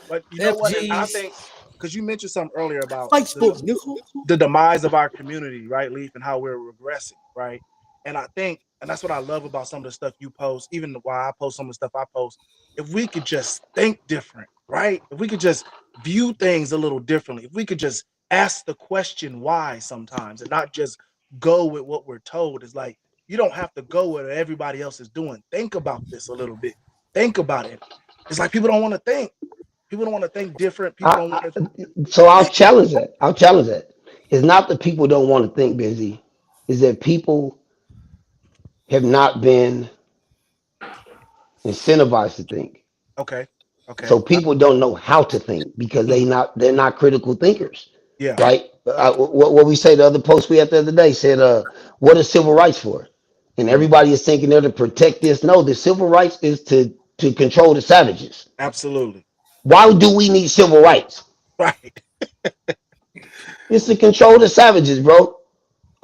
But you know what? And I
FGs,
think because you mentioned something earlier about
Facebook, nickel.
the demise of our community, right, Leaf, and how we're regressing, right? And I think, and that's what I love about some of the stuff you post, even why I post some of the stuff I post. If we could just think different, right? If we could just view things a little differently, if we could just ask the question why sometimes and not just go with what we're told, it's like you don't have to go with what everybody else is doing. Think about this a little bit. Think about it. It's like people don't want to think. People don't want to think different. People
I,
don't want to.
so I'll challenge that. I'll challenge that. It's not that people don't want to think busy, is that people have not been incentivized to think.
Okay. Okay.
So people don't know how to think because
Mm,
they're not critical thinkers,
yeah.
right? What we say the other post we had the other day said, what is civil rights for? And
Mm,
everybody is thinking they're to protect this. No, the civil rights is to control the savages.
absolutely.
Why do we need civil rights?
Right.
It's to control the savages, bro.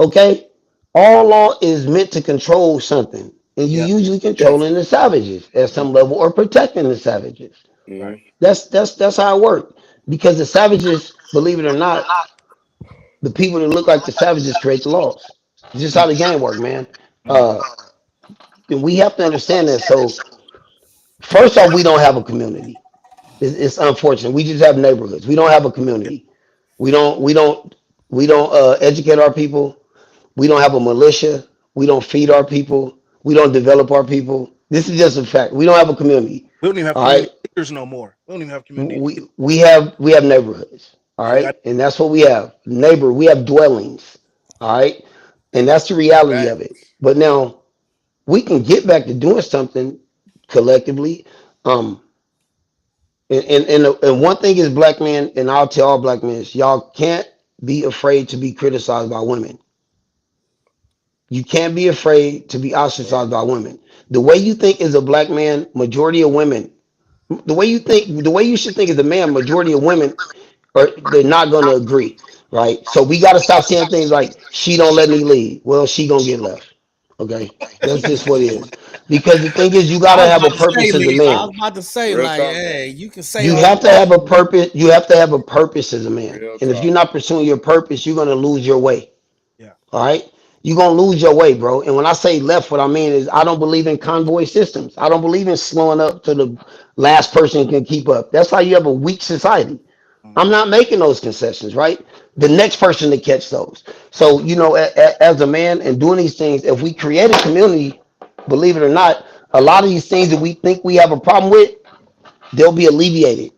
Okay? All law is meant to control something. And you
Yeah.
usually controlling the savages at
Mm,
some level or protecting the savages.
right.
Mhm.
That's how it worked. Because the savages, believe it or not, the people that look like the savages create the laws. It's just
Mm,
how the game work, man.
mm,
And we have to understand that. So first off, we don't have a community. It's unfortunate. We just have neighborhoods. We don't have a
yeah.
community. We don't educate our people. We don't have a militia. We don't feed our people. We don't develop our people. This is just a fact. We don't have a community.
We don't even have
All
community
right.
leaders no more. We don't even have community
We
leaders.
we have neighborhoods. All
Yeah, we got
right. And that's what we have. We have dwellings. All right. And that's the reality of it.
Facts.
But now we can get back to doing something collectively. Um, and one thing is black men, and I'll tell all black men, is y'all can't be afraid to be criticized by women. You can't be afraid to be ostracized by women. The way you think as a black man, majority of women, the way you should think as a man, majority of women are they're not gonna agree, right? So we gotta stop saying things like she don't let me lead. Well, she gonna get left. Okay. That's just what it is. Because the thing is you
I
gotta
was
have a
about to say,
purpose as a
leave. I
man.
was about to say,
Real
like,
talk.
hey, you can say
You
all you
have to
want
have a
to.
purpose. You have to have a purpose as a man.
Real
And if you're
talk.
not pursuing your purpose, you're gonna lose your way.
yeah.
All right. You're gonna lose your way, bro. And when I say left, what I mean is I don't believe in convoy systems. I don't believe in slowing up to the last person can keep up. That's how you have a weak society. I'm
Mm-hmm.
not making those concessions, right? The next person to catch those. So, as a man and doing these things, if we create a community, believe it or not, a lot of these things that we think we have a problem with, they'll be alleviated.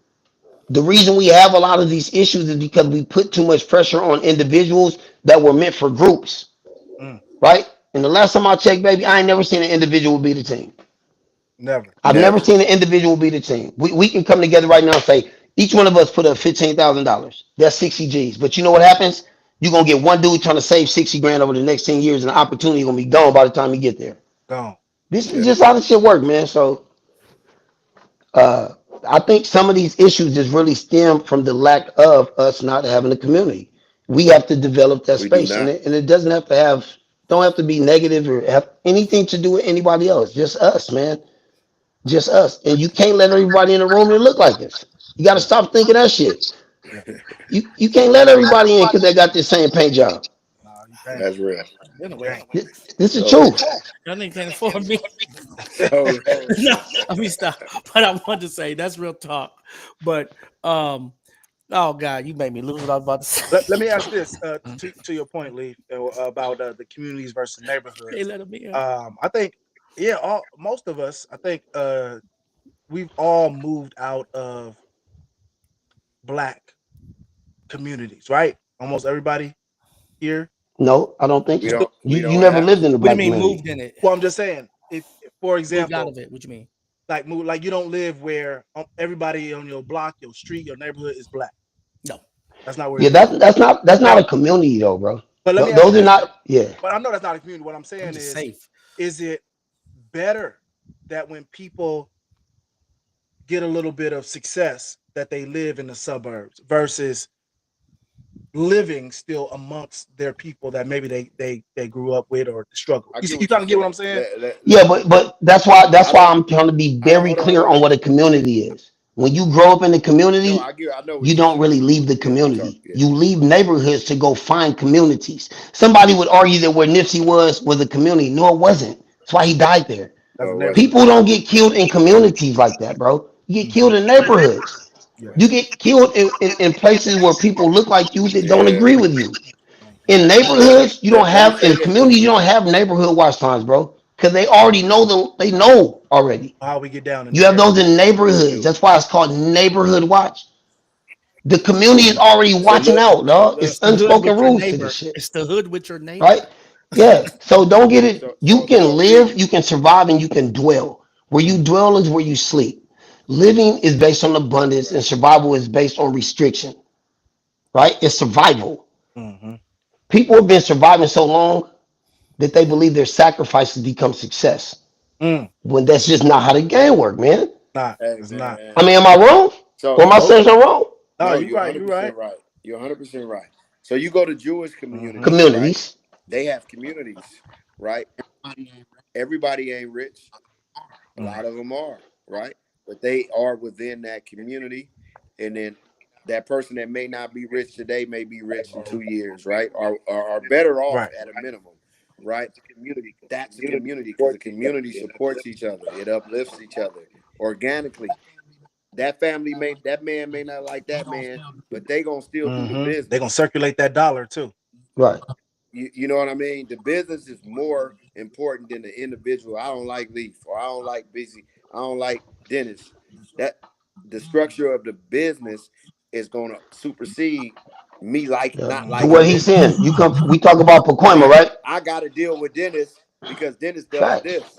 The reason we have a lot of these issues is because we put too much pressure on individuals that were meant for groups,
Mm,
right? And the last time I checked, baby, I ain't never seen an individual beat a team.
never.
I've never
Never.
seen an individual beat a team. We can come together right now and say each one of us put up $15,000. That's 60 G's. But you know what happens? You're gonna get one dude trying to save 60 grand over the next 10 years, and the opportunity gonna be gone by the time you get there.
Gone.
This is
Yeah.
just how this shit work, man. So uh, I think some of these issues just really stem from the lack of us not having a community. We have to develop that
We do
space, and
not.
it doesn't have to don't have to be negative or have anything to do with anybody else. Just us, man. Just us. And you can't let everybody in the room that look like us. You got to
Yeah.
stop thinking that shit.
Yeah.
You can't let everybody in because they got this same paint job.
Nah, you can't.
That's real.
Been
You
away.
can't.
This is
So
truth.
Y'all niggas can't afford me.
so
No, let me stop. But I wanted to say that's real talk. But oh God, you made me lose what I was about to say.
Let me ask this to your point, Lee, about the communities versus
They
neighborhoods.
let him in.
I think, yeah, most of us, I think we've all moved out of black communities, right? Almost everybody here.
No, I don't think
we
so.
don't
You
we
you
don't
never
have
lived
to.
in a
What do you
black
mean
community.
moved in it?
Well, I'm just saying, if, for
Moved out
example,
of it. What you mean?
like you don't live where everybody on your block, your street, your neighborhood is black.
No.
That's not where
Yeah,
you live.
that's not
Now,
a community though, bro.
But let me ask you
Those are
this.
not. Yeah.
But I know that's not a community. What I'm
I'm
saying
just safe.
is it better that when people get a little bit of success that they live in the suburbs versus living still amongst their people that maybe they grew up with or struggle.
I
You,
get
you
what you're
kind of get what I'm
saying.
saying?
Yeah, but that's
I
why
don't.
I'm trying to be
I don't.
very
Hold on.
clear
Hold
on
on.
what a community is. When you grow up in the
No,
community,
I know
you
what you're
don't
saying.
really leave the
Yeah, we talk.
community.
Yeah.
You leave neighborhoods to go find communities. Somebody would argue that where Nipsey was a community. No, it wasn't. That's why he died there.
That's
No,
a
it wasn't.
People don't get killed in communities like that, bro. You get
Mm-hmm.
killed in neighborhoods.
Yeah.
You get killed in places where people look like you that don't
Yeah.
agree with you.
Mm-hmm.
In neighborhoods, you don't
Let me
have
say
in
this.
communities, you don't have neighborhood watch times, bro. Because they already know them, they know already.
How we get down in
You
this
have
area?
those in
We
neighborhoods.
do.
That's why it's called neighborhood watch. The community is already
So
watching
look.
out,
So
dog.
look.
It's
It's the hood
unspoken
with your
rules to this
neighbor.
shit,
It's the hood with your
right?
neighbor.
Yeah. So don't get it. You can
So B.
live, you can survive, and you can dwell. Where you
Mm-hmm.
dwell is where you sleep. Living is based on abundance, and
Right.
survival is based on restriction, right? It's survival.
Mm-hmm.
People have been surviving so long that they believe their sacrifices become success.
Mm.
When that's just not how the game work, man.
Not.
Hey
It's not.
I
man.
mean, am I wrong?
So
Or am I
Nope.
saying something wrong?
No,
no,
you're
you're
right. You're
100%
right.
right. You're 100% right. So you go to Jewish
Mm-hmm.
communities, right?
Communities.
They have communities, right? Everybody ain't rich. A
Mm-hmm.
lot of them are, right? But they are within that community. And then that person that may not be rich today may be rich in 2 years, right? Or are better off
Right.
at a minimum, right? That's a community because the community supports each other. It uplifts each other organically. That man may not like that man, but they gonna still do the
Mm-hmm. They're gonna
business.
circulate that dollar too.
Right.
You know what I mean? The business is more important than the individual. I don't like Leaf or I don't like Busy. I don't like Dennis. That the structure of the business is gonna supersede me like
Yeah.
not
To
Mm-hmm.
liking
what he's
Dennis.
saying, we talk about Pacoima,
Right.
right?
I gotta deal with Dennis because Dennis does
Facts.
this.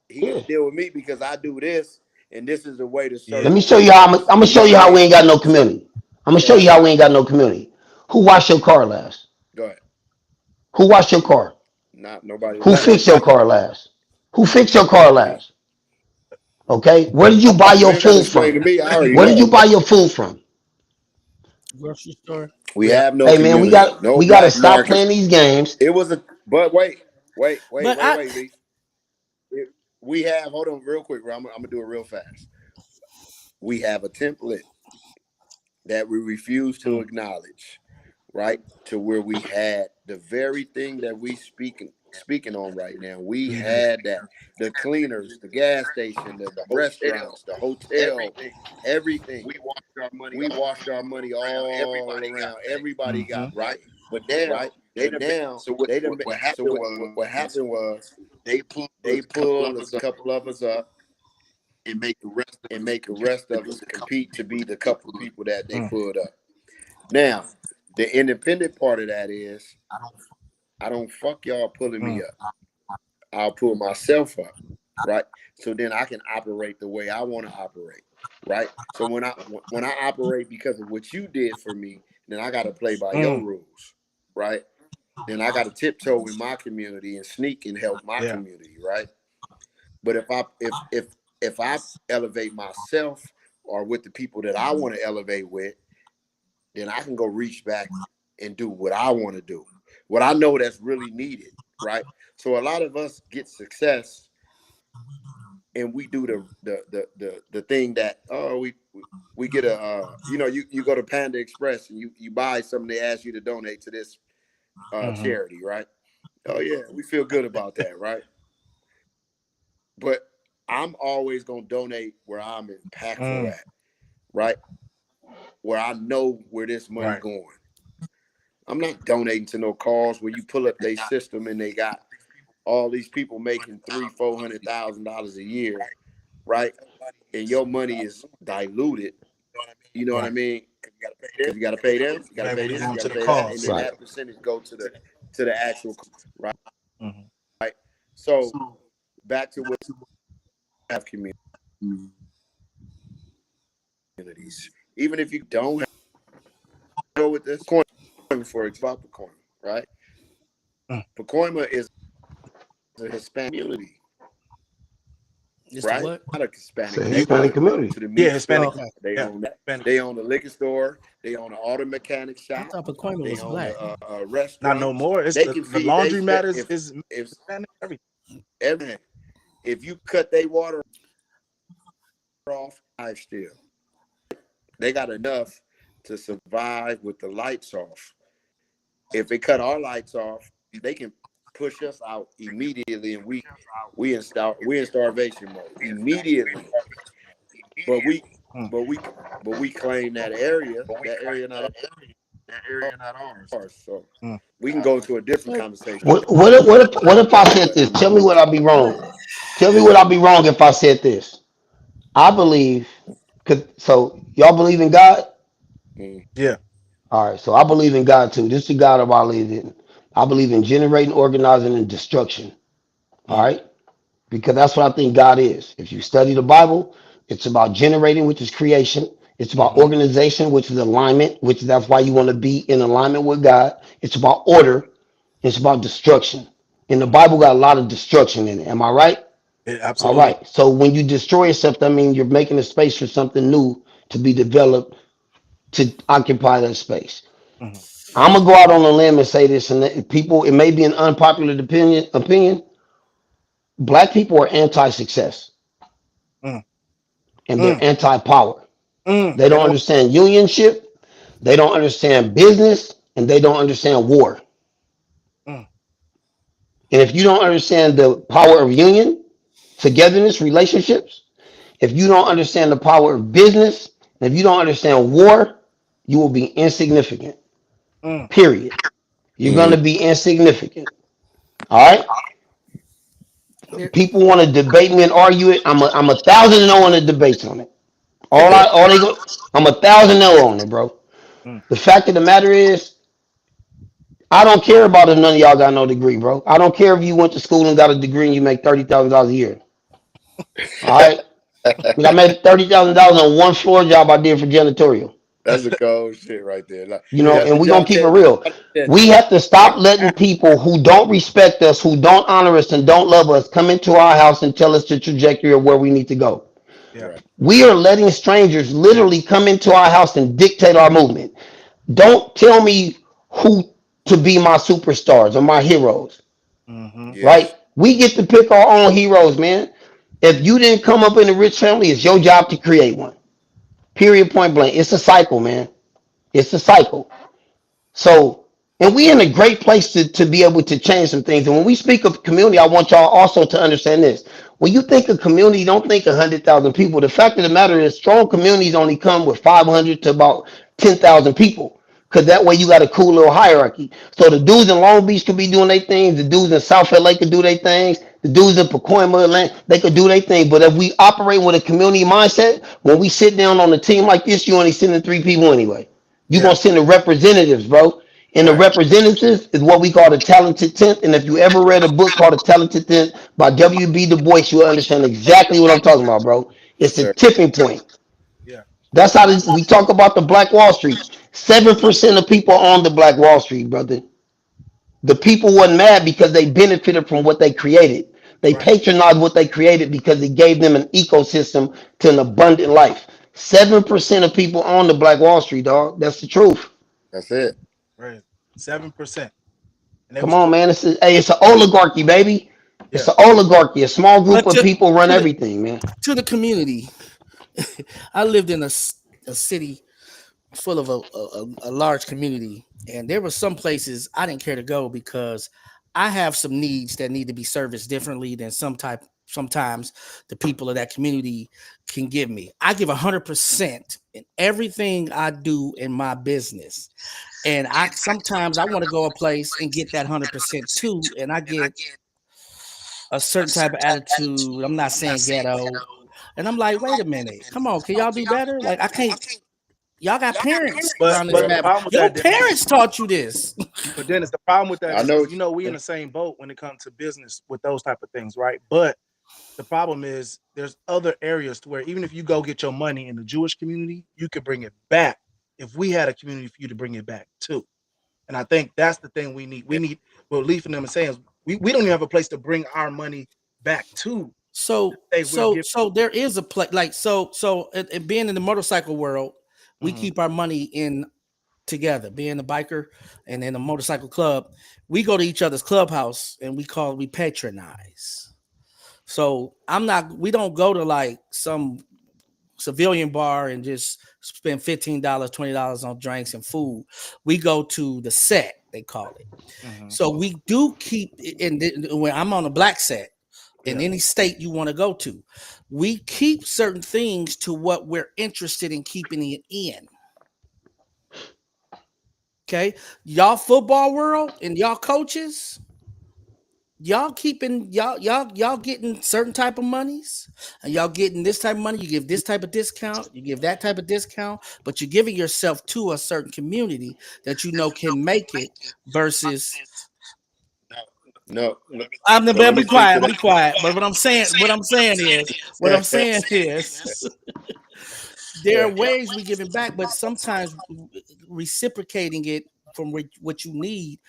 He got
Yeah.
to deal with me because I do this, and this is the way the
Yeah.
Let me
circle
show you how I'm
works.
gonna
You know
show
what
you
I
how we
mean?
ain't got no
So
community. I'm gonna
so
show
that's
you how
why.
we ain't got no community. Who washed your car last?
Go ahead.
Who washed your car?
Not nobody
Who
but
Not
me.
fixed your car last? Who fixed your car
Not me.
last? Okay. Where did you buy
You
your
ain't got to
food
explain to
from?
me. I already
Where did you
know.
buy your food from?
Grocery store.
We
yeah.
have no
Hey man,
community, no
we gotta
black
stop
market.
playing these games.
It was a. But
But I
Leaf. We have. Hold on, real quick, bro. I'm gonna do it real fast. We have a template that we refuse to
Mm.
acknowledge, right? To where we had the very thing that we speaking on right now. We
Mm-hmm.
had that the cleaners, the gas station, the restaurants, the hotel, everything. We washed our money all around. Everybody
Mm-hmm.
got paid, right? But now they done. So what happened was they pulled a couple of us up and make the rest of us compete to be the couple of people that they
Mm.
pulled up. Now, the independent part of that is I don't fuck y'all pulling me
Mm.
up. I'll pull myself up, right? So then I can operate the way I want to operate, right? So when I operate because of what you did for me, then I got to play by your
Mm.
rules, right? Then I got to tiptoe in my community and sneak and help my
Yeah.
community, right? But if I elevate myself or with the people that I want to elevate with, then I can go reach back and do what I want to do, what I know that's really needed, right? So a lot of us get success and we do the thing that we get a you go to Panda Express and you buy something they ask you to donate to this
Mm-hmm.
charity, right? Oh yeah, we feel good about that, right? But I'm always gonna donate where I'm impactful
Mm.
at, right? Where I know where this money
Right.
going. I'm not donating to no cause where you pull up their system and they got all these people making $300,000-400,000 a year, right? And your money is diluted. You know what I
Right.
mean? Because you got to pay them, you got to
Right.
pay
When you're
this, you
going
got
to
to
the
pay that, and
cause.
then
Right.
that percentage go to the actual, right?
Mm-hmm.
So back to what have communities. Even if you don't go with this coin, for example, coin, right? Pacoima is a Hispanic community,
It's the
right?
what?
Not a
It's
Hispanic.
a
They
Hispanic
run
community.
to the
Yeah,
meat
Oh,
Hispanic.
store.
okay.
They
Yeah,
own that.
Hispanic.
They own the liquor store. They own the auto mechanic
I
shop.
thought Pacoima
They
was
own
black.
a
Not no
restaurant.
more. It's
They can
the
feed. They
laundromat is
if
Hispanic. Everything.
every if you cut their water off, I still they got enough to survive with the lights off. If they cut our lights off, they can push us out immediately, and we in starvation mode immediately. But we
Mm.
but we but we claim that area. That area not ours. So
Mm.
we can go into a different
But
conversation
What if I
about
said
that.
this?
I
Tell me
mean,
what I'll be
but
wrong. Tell me what I'll be wrong if I said this. I believe, cause so y'all believe in God.
mm,
Yeah.
All right, so I believe in God too. This is the God I believe in. I believe in generating, organizing, and destruction. All
Mm.
right, because that's what I think God is. If you study the Bible, it's about generating, which is creation. It's about
Mm-hmm.
organization, which is alignment, which that's why you want to be in alignment with God. It's about order. It's about destruction. And the
Mm.
Bible got a lot of destruction in it. Am I right? All
Absolutely.
right. So when you destroy yourself, that means you're making a space for something new to be developed to occupy that space.
Mm-hmm.
I'm gonna go out on a limb and say this, and people, it may be an unpopular opinion. Black people are anti-success
Mm.
and they're
Mm.
anti-power.
Mm.
They
And
don't understand unionship. They don't understand business, and they don't understand war.
mm.
And if you don't understand the power of union, togetherness, relationships, if you don't understand the power of business, and if you don't understand war, you will be insignificant.
Mm.
Period. You're
mm,
gonna be insignificant. All right.
there,
People want to debate me and argue it. I'm a thousand no on the debates on it. All they go. I'm a thousand no on it, bro.
Mm.
The fact of the matter is, I don't care about if none of y'all got no degree, bro. I don't care if you went to school and got a degree and you make $30,000 a year. All right. But I made $30,000 on one floor job I did for janitorial.
that's a cold shit right there. Like,
You know, and
did
we're
y'all
gonna keep it
catch?
real. We have to stop letting people who don't respect us, who don't honor us, and don't love us come into our house and tell us the trajectory of where we need to go.
Yeah.
Right.
We are letting strangers literally come into our house and dictate our movement. Don't tell me who to be my superstars or my heroes,
Mm-hmm.
right?
Yes.
We get to pick our own heroes, man. If you didn't come up in a rich family, it's your job to create one. Period, point blank. It's a cycle, man. It's a cycle. So, and we in a great place to be able to change some things. And when we speak of community, I want y'all also to understand this. When you think of community, don't think 100,000 people. The fact of the matter is, strong communities only come with 500 to about 10,000 people. Because that way you got a cool little hierarchy. So the dudes in Long Beach could be doing their things. The dudes in South LA could do their things. The dudes in Pacoima, they could do their thing. But if we operate with a community mindset, when we sit down on a team like this, you only sending three people anyway. You're
Yeah.
gonna send the representatives, bro. And the
Right.
representatives is what we call the talented tenth. And if you ever read a book called The Talented Tenth by W.B. Du Bois, you'll understand exactly what I'm talking about, bro.
Yes,
It's a
sir.
tipping point.
Yeah.
That's how we talk about the Black Wall Street. 7% of people on the Black Wall Street, brother. The people wasn't mad because they benefited from what they created. They
Right.
patronized what they created because it gave them an ecosystem to an abundant life. 7% of people on the Black Wall Street, dog. That's the truth.
That's it.
Right. 7%. And they
Come
was
on,
cool.
man. It's an oligarchy, baby. It's
Yeah.
an oligarchy. A small group
but
of people run everything, man.
to the community, I lived in a city full of a large community, and there were some places I didn't care to go because I have some needs that need to be serviced differently than sometimes the people of that community can give me. I give 100% in everything I do in my business, and I sometimes I want to go a place and get that 100% too, and I get a certain type of attitude. I'm not saying ghetto, and I'm like, wait a minute, come on, can y'all do better? Like I can't. Y'all got parents
But
around this
but the
map.
problem with
Your
that, Dennis,
parents taught you this.
but Dennis, the problem with that
I know
is,
what
we
you
in the same boat when it comes to business with those type of things, right? But the problem is there's other areas to where even if you go get your money in the Jewish community, you could bring it back if we had a community for you to bring it back to. And I think that's the thing we need. We need what Leaf and them are saying is we don't even have a place to bring our money back to.
So
Say we're
so
giving.
so there is a play like it being in the motorcycle world, we
Mhm.
keep our money in together. Being a biker and in a motorcycle club, we go to each other's clubhouse and we patronize. So we don't go to like some civilian bar and just spend $15, $20 on drinks and food. We go to the set, they call it.
Mhm.
So we do keep when I'm on a black set in
Yeah.
any state you want to go to, we keep certain things to what we're interested in keeping it in. Okay, y'all football world and y'all coaches, y'all keeping y'all getting certain type of monies, and y'all getting this type of money. You give this type of discount, you give that type of discount, but you're giving yourself to a certain community that you know can make it. Versus,
No, no,
I'm the
no. Let me
be
speak
quiet,
to
be quiet. But what I'm
that.
saying is, there are
Yeah.
ways we giving back, but sometimes reciprocating it from what you need,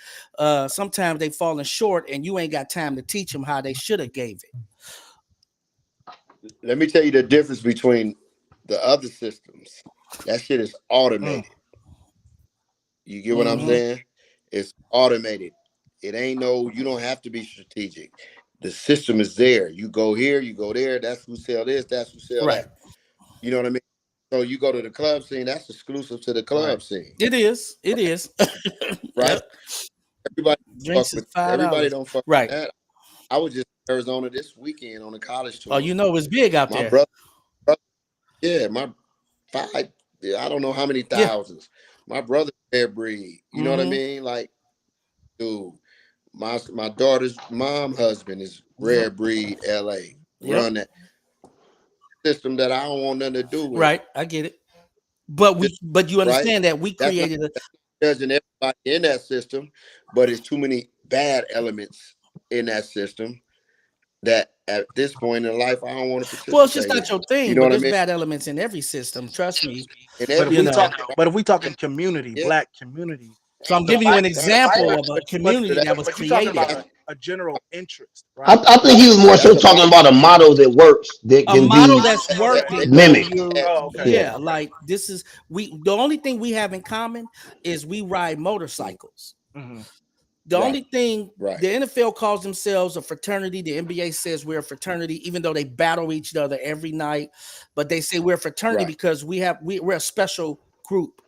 sometimes they falling short, and you ain't got time to teach them how they should have gave it.
Let me tell you the difference between the other systems. That shit is
Mm.
automated. You get what I'm
Mm-hmm.
saying? It's automated. It ain't no, you don't have to be strategic. The system is there. You go here, you go there. That's who sell this, that's who sell
Right.
that. You know what I mean? So you go to the club scene, that's exclusive to the
Right.
club scene.
It is. It
Right.
is.
Right.
Yep.
Everybody
Drinks
fuck
is
with everybody
$5.
don't fuck
Right.
with that. I was just in Arizona this weekend on a college
Oh,
tour.
you know it's big out
My
there.
brother, yeah, my five, yeah, I don't know how many
Yeah.
thousands. My brother rare breed. You know what I
Mm-hmm.
mean? Like, dude, my daughter's mom husband is
Yep.
rare breed LA.
Yep.
Run that system that I don't want nothing to do with.
Right. I get it. But you
Right?
understand that we
That's not
created a
judging everybody in that system, but it's too many bad elements in that system that at this point in life I don't want to
well, it's just
participate
not
in.
your
You
thing,
know
but
what I
there's
mean?
bad elements in every system. Trust me.
In
But if
every
You
we
know.
talk,
system, right?
but if we talking community,
Yeah,
black community,
So I'm
the
giving you an
Bible,
right.
the
example
Bible,
of a
but
community
So
that was
but you're talking
created.
about
that's
a general interest,
I,
right?
I think he was more so
that's a
talking
Bible.
about a model that works that
A
can
model
be
that's
Okay.
They
working where
mimicked.
you
that,
Oh, okay.
Yeah.
yeah, like this is we the only thing we have in common is we ride motorcycles.
Hmm.
The
right,
only thing
right,
the NFL calls themselves a fraternity, the NBA says we're a fraternity, even though they battle each other every night. But they say we're a fraternity
right.
because we're a special group,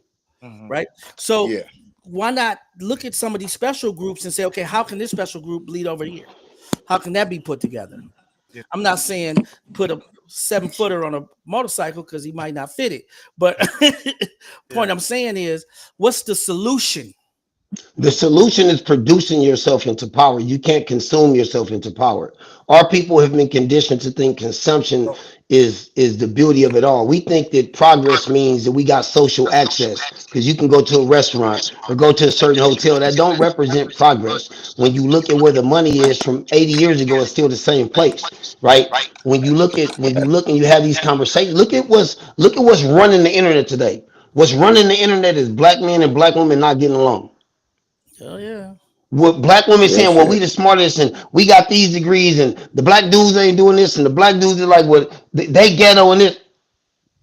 Hmm.
right? So
Yeah.
why not look at some of these special groups and say, okay, how can this special group lead over here? How can that be put together?
Yeah.
I'm not saying put a 7-footer on a motorcycle because he might not fit it. But point
Yeah.
I'm saying is, what's the solution?
The solution is producing yourself into power. You can't consume yourself into power. Our people have been conditioned to think consumption
So,
is the beauty of it all. We think that progress means that we got social access because you can go to a restaurant or go to a certain hotel that don't represent progress. When you look at where the money is from 80 years ago, it's still the same place, right? When you look and you have these conversations, look at what's running the internet today. What's running the internet is black men and black women not getting along.
Oh yeah.
What black women
Real
saying, well, we
shit.
the smartest and we got these degrees and the black dudes ain't doing this and the black dudes are like what they ghetto and this.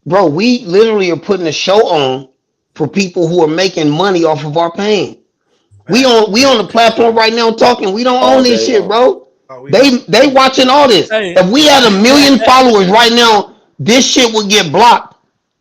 Bro, we literally are putting a show on for people who are making money off of our pain. We
facts.
on we on the platform right now talking. We don't own
All
this
day
shit,
long.
bro.
Oh, we
They
don't.
they watching all this.
Hey.
If we had 1 million followers right now, this shit would get blocked.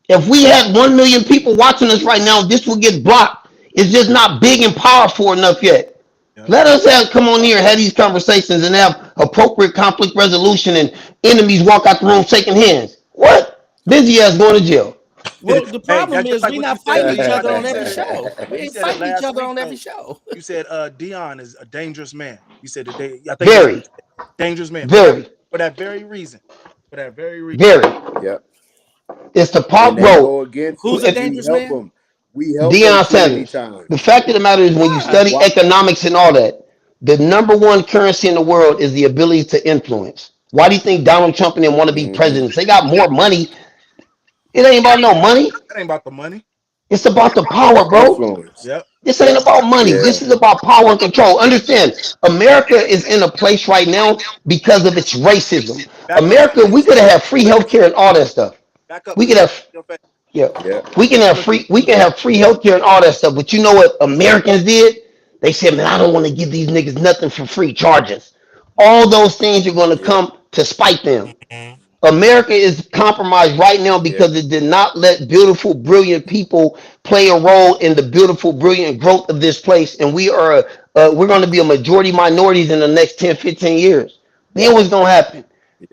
If we had 1 million people watching us right now, this would get blocked. It's just not big and powerful enough yet.
Yep.
Let us come on here and have these conversations and have appropriate conflict resolution and enemies walk out the room shaking hands. What? Busy ass going to jail.
Well, the
Hey,
problem
that's just
is
like
we
what you
not
said,
fighting each
Leaf. I
other
think
on every show. We
you
ain't
said it
fighting each
last
other
week
on every
though.
show.
You said Dion is a dangerous man. You said today. I think that's what
Very,
you said. Dangerous man
very,
for that very reason. For that very reason.
very.
Yep.
It's the
When
pop,
they
bro.
go against
Who's
us,
a
It,
we
dangerous
help
man?
them. We help them
Deion
too many
Sanders.
times.
The fact of the matter is, when you
Why?
study
Why?
economics and all that, the number one currency in the world is the ability to influence. Why do you think Donald Trump and them want to be
Hmm.
presidents? They got more money. It ain't about no money.
That ain't about the money.
It's about the
It's
power, bro.
influence.
Yep.
This ain't about money.
Yeah.
This is about power and control. Understand, America is in a place right now because of its racism.
Back up,
America, we
please.
could have free healthcare and all that stuff.
Back up,
We could
please.
have,
Your face.
yeah,
Yeah.
I'm gonna
we can have free healthcare and all that stuff. But you know what Americans did? They said, man, I don't want to give these niggas nothing for free charges. All those things are going to
Yeah.
come to spite them. America is compromised right now
Yeah.
because it did not let beautiful, brilliant people play a role in the beautiful, brilliant growth of this place. And we're going to be a majority minorities in the next 10, 15 years. Then what's going to happen?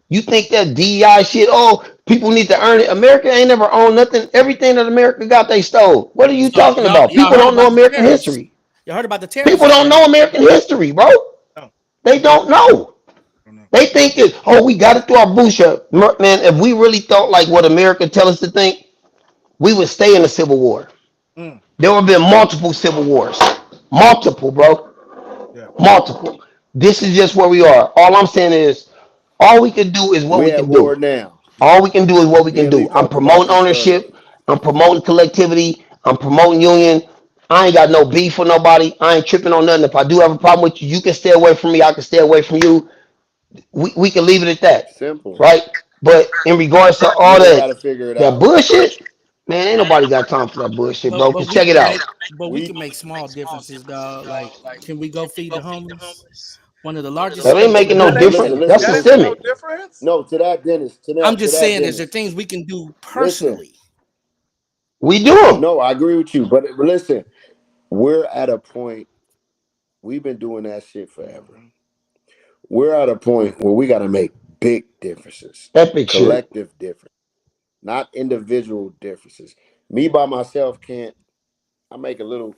You think that DEI shit, oh, people need to earn it. America ain't never owned nothing. Everything that America got, they stole. What are you
So
talking about?
y'all
People
heard
don't know
about the
American
tariffs?
history.
Y'all heard about the tariffs
People don't
already?
know American history, bro.
No,
They don't know.
I don't know.
They think that, oh, we got it through our bootstrap. Man, if we really thought like what America tell us to think, we would stay in the Civil War.
Mm,
There would have been multiple civil wars. Multiple, bro.
yeah.
Multiple. This is just where we are. All I'm saying is, all we can do is what
We
we
at
can
war
do.
now.
All we can do is what we
Me
can
and
do.
Leaf
I'm
talked about
promoting
this earlier.
ownership. I'm promoting collectivity. I'm promoting union. I ain't got no beef for nobody. I ain't tripping on nothing. If I do have a problem with you, you can stay away from me. I can stay away from you. We can leave it at that,
Simple.
right? But in regards to
We
all
ain't
that
got to figure it
that
out.
bullshit, man, ain't nobody got time for that bullshit, bro.
But
Cause
we
check it
can
out.
make but we
We
can make small differences, dog. Like, can we go feed the homeless? One of the largest
That ain't
states in
making
the
no
That ain't
listen,
difference.
listen,
That's
that
listen.
ain't no
systemic.
difference.
No, to that Dennis,
I'm
to
just
that
saying, is there
Dennis.
things we can do
Listen,
personally?
We do them.
no, I agree with you, but listen, we're at a point. We've been doing that shit forever.
Mhm.
We're at a point where we got to make big differences,
Epic shit.
collective difference, not individual differences. Me by myself can't. I make a little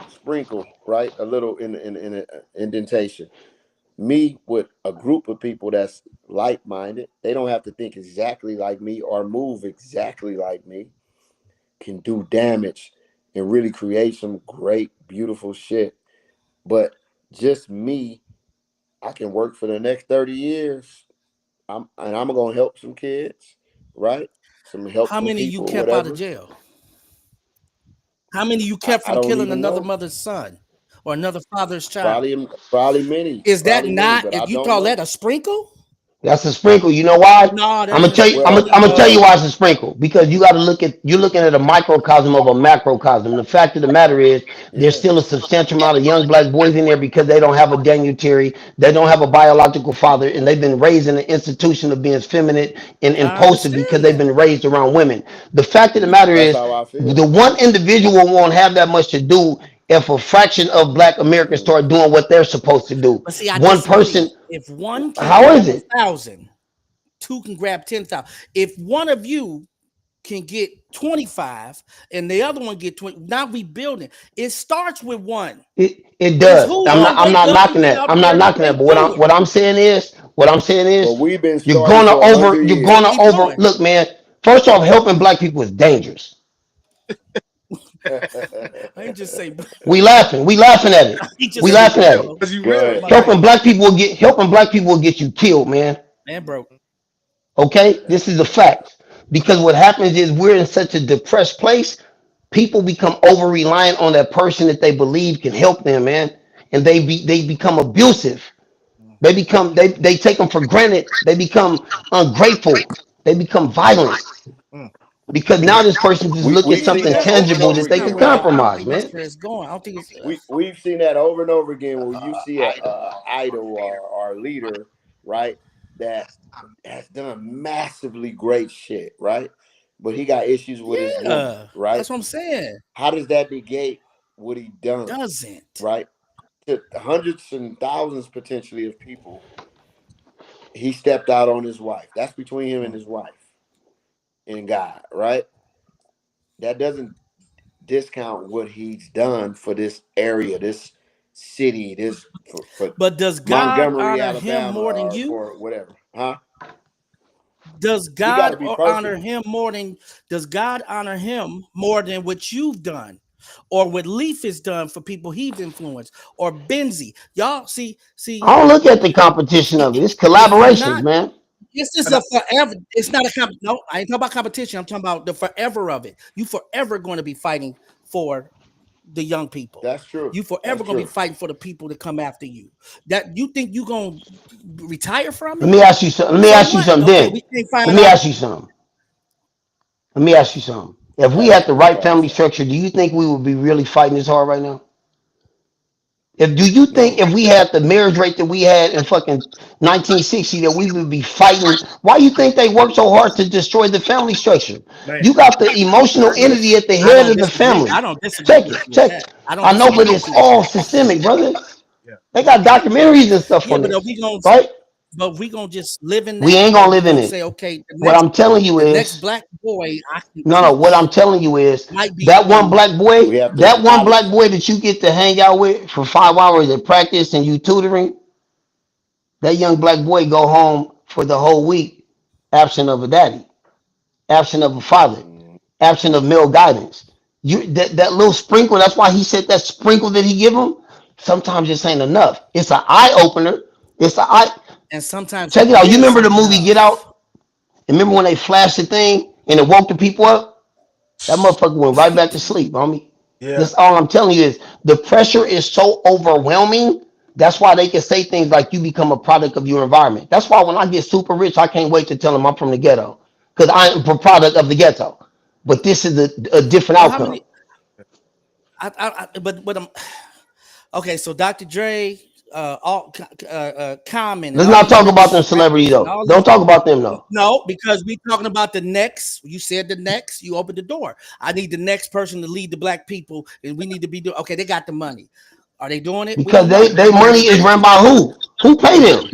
sprinkle, right? A little in a indentation. Me with a group of people that's like minded. They don't have to think exactly like me or move exactly like me. Can do damage and really create some great, beautiful shit. But just me, I can work for the next 30 years. I'm gonna help some kids, right? Help
How
some
many you
people,
kept out of
whatever.
jail? How many you kept
I
from
don't
killing
even
another
know.
mother's son or another father's child?
Probably
Is that
many,
not?
but I
If you
don't
call that
know.
a sprinkle?
That's a sprinkle. You know why?
No, that
I'm gonna
ain't a
tell you.
sprinkle.
Well,
I'm gonna tell you why it's a sprinkle. Because you got to look at. You're looking at a microcosm of a macrocosm. The fact of the matter is, there's
yeah,
still a substantial amount of young black boys in there because they don't have a Daniel Terry. They don't have a biological father, and they've been raised in the institution of being feminine and
I
impulsive because
understand
they've
that.
been raised around women. The fact of the matter
that's
is,
how I
the
feel.
one individual won't have that much to do if a fraction of black Americans
Mm.
start doing what they're supposed to do.
But see, I
One person.
disagree. If one can
How
grab
is it?
1,000, two can grab 10,000. If one of you can get 25 and the other one get 20, now we building. It starts with one.
It
It's
does.
who's
I'm
gonna
not I'm
wake
not
up and
knocking
get
that.
out
I'm not
there
knocking that.
and
But
do it.
what I'm saying
But
is
we've been
you're
starting
gonna
for 100
you're
So
gonna
years.
keep
over
going.
look, man. First off, helping black people is dangerous.
I ain't just say
We laughing at it.
he just
We
Cause you
said
laughing at
real.
it.
bro.
Cause you
Go
real
ahead.
My
about it.
bad.
Helping black people will get you killed, man.
Man broke.
Okay? This is a fact. Because what happens is we're in such a depressed place, people become over reliant on that person that they believe can help them, man. And they become abusive. They take them for granted. They become ungrateful. They become violent
Mm.
because now this person just look at
We've seen
something
that over and
tangible
over
that they
Not
can
again,
really.
right?
I don't
compromise,
think that's
man.
where it's going. I don't think it's
We've seen that over and over again where you see a idol or leader, right, that has done massively great shit, right? But he got issues with his woman,
yeah.
right?
That's what I'm saying.
How does that negate what he done,
Doesn't.
right? To hundreds and thousands potentially of people, he stepped out on his wife. That's between him and his wife and God, right? That doesn't discount what he's done for this area, this city, this for
But does God
Montgomery,
honor him
Alabama,
more than
or
you?
for whatever, huh?
Does
He got
God
to be
honor
perfect.
him more than does God honor him more than what you've done? Or what Leaf has done for people he's influenced, or Benzi. Y'all see,
I don't look at the competition of it. It's
if you're
collaborations,
not,
man.
this is
And I,
a forever. It's not a no. I ain't talking about competition. I'm talking about the forever of it. You forever going to be fighting for the young people.
That's true.
You
That's
forever gonna be
true.
fighting for the people to come after you. That you think you gonna retire from
Let
it?
me ask you something. Let me
So
ask you
what?
something.
Okay,
Then
we can't find
let me
out.
ask you something. Let me ask you something. If we had
Ask
the
me,
right family
Pastor.
structure, do you think we would be really fighting this hard right now? If do you think
No.
if we had the marriage rate that we had in fucking 1960 that we would be fighting? Why you think they worked so hard to destroy the family structure?
Man,
You got the emotional
Well,
entity at the
I
head
don't
of the
disagree.
family.
I don't disagree
Check
with
it,
you with
check
that.
it.
I don't
I know, but
disagree with
it's
you with
all
that.
systemic, brother.
yeah.
They got documentaries and stuff
Yeah,
on
but are
this,
we gonna
right?
but we gonna just live in
We
that,
ain't
or
gonna
we
live in
gonna
it.
say, okay,
What I'm telling you
the next
is,
black boy I can
no, no. What I'm
teach
telling you is
might be
that one
you.
black boy,
we have to
that one black
acknowledge.
boy that you get to hang out with for 5 hours at practice and you tutoring, that young black boy go home for the whole week, absent of a daddy, absent of a father,
Mm,
absent of male guidance. You that little sprinkle. That's why he said that sprinkle that he give him. Sometimes this ain't enough. It's an eye opener. It's an eye.
And sometimes
Check it
it
out. You remember the
isn't
movie Get
enough.
Out? Remember when they flashed the thing and it woke the people up? That motherfucker went right back to sleep, homie.
Yeah.
This all I'm telling you is the pressure is so overwhelming. That's why they can say things like you become a product of your environment. That's why when I get super rich, I can't wait to tell them I'm from the ghetto because I'm a product of the ghetto. But this is a different
Well, how
outcome.
many? But okay. So Dr. Dre, Common, and
Let's
all
not
these
talk about them
rich
celebrity
rappers and
though.
all
Don't
these.
talk about them though.
No, because we talking about the next. You said the next. You opened the door. I need the next person to lead the black people, and we need to be doing. Okay, they got the money. Are they doing it? We
Because
don't know.
they
We don't
money
know
is
yet.
run by who? Who pay them?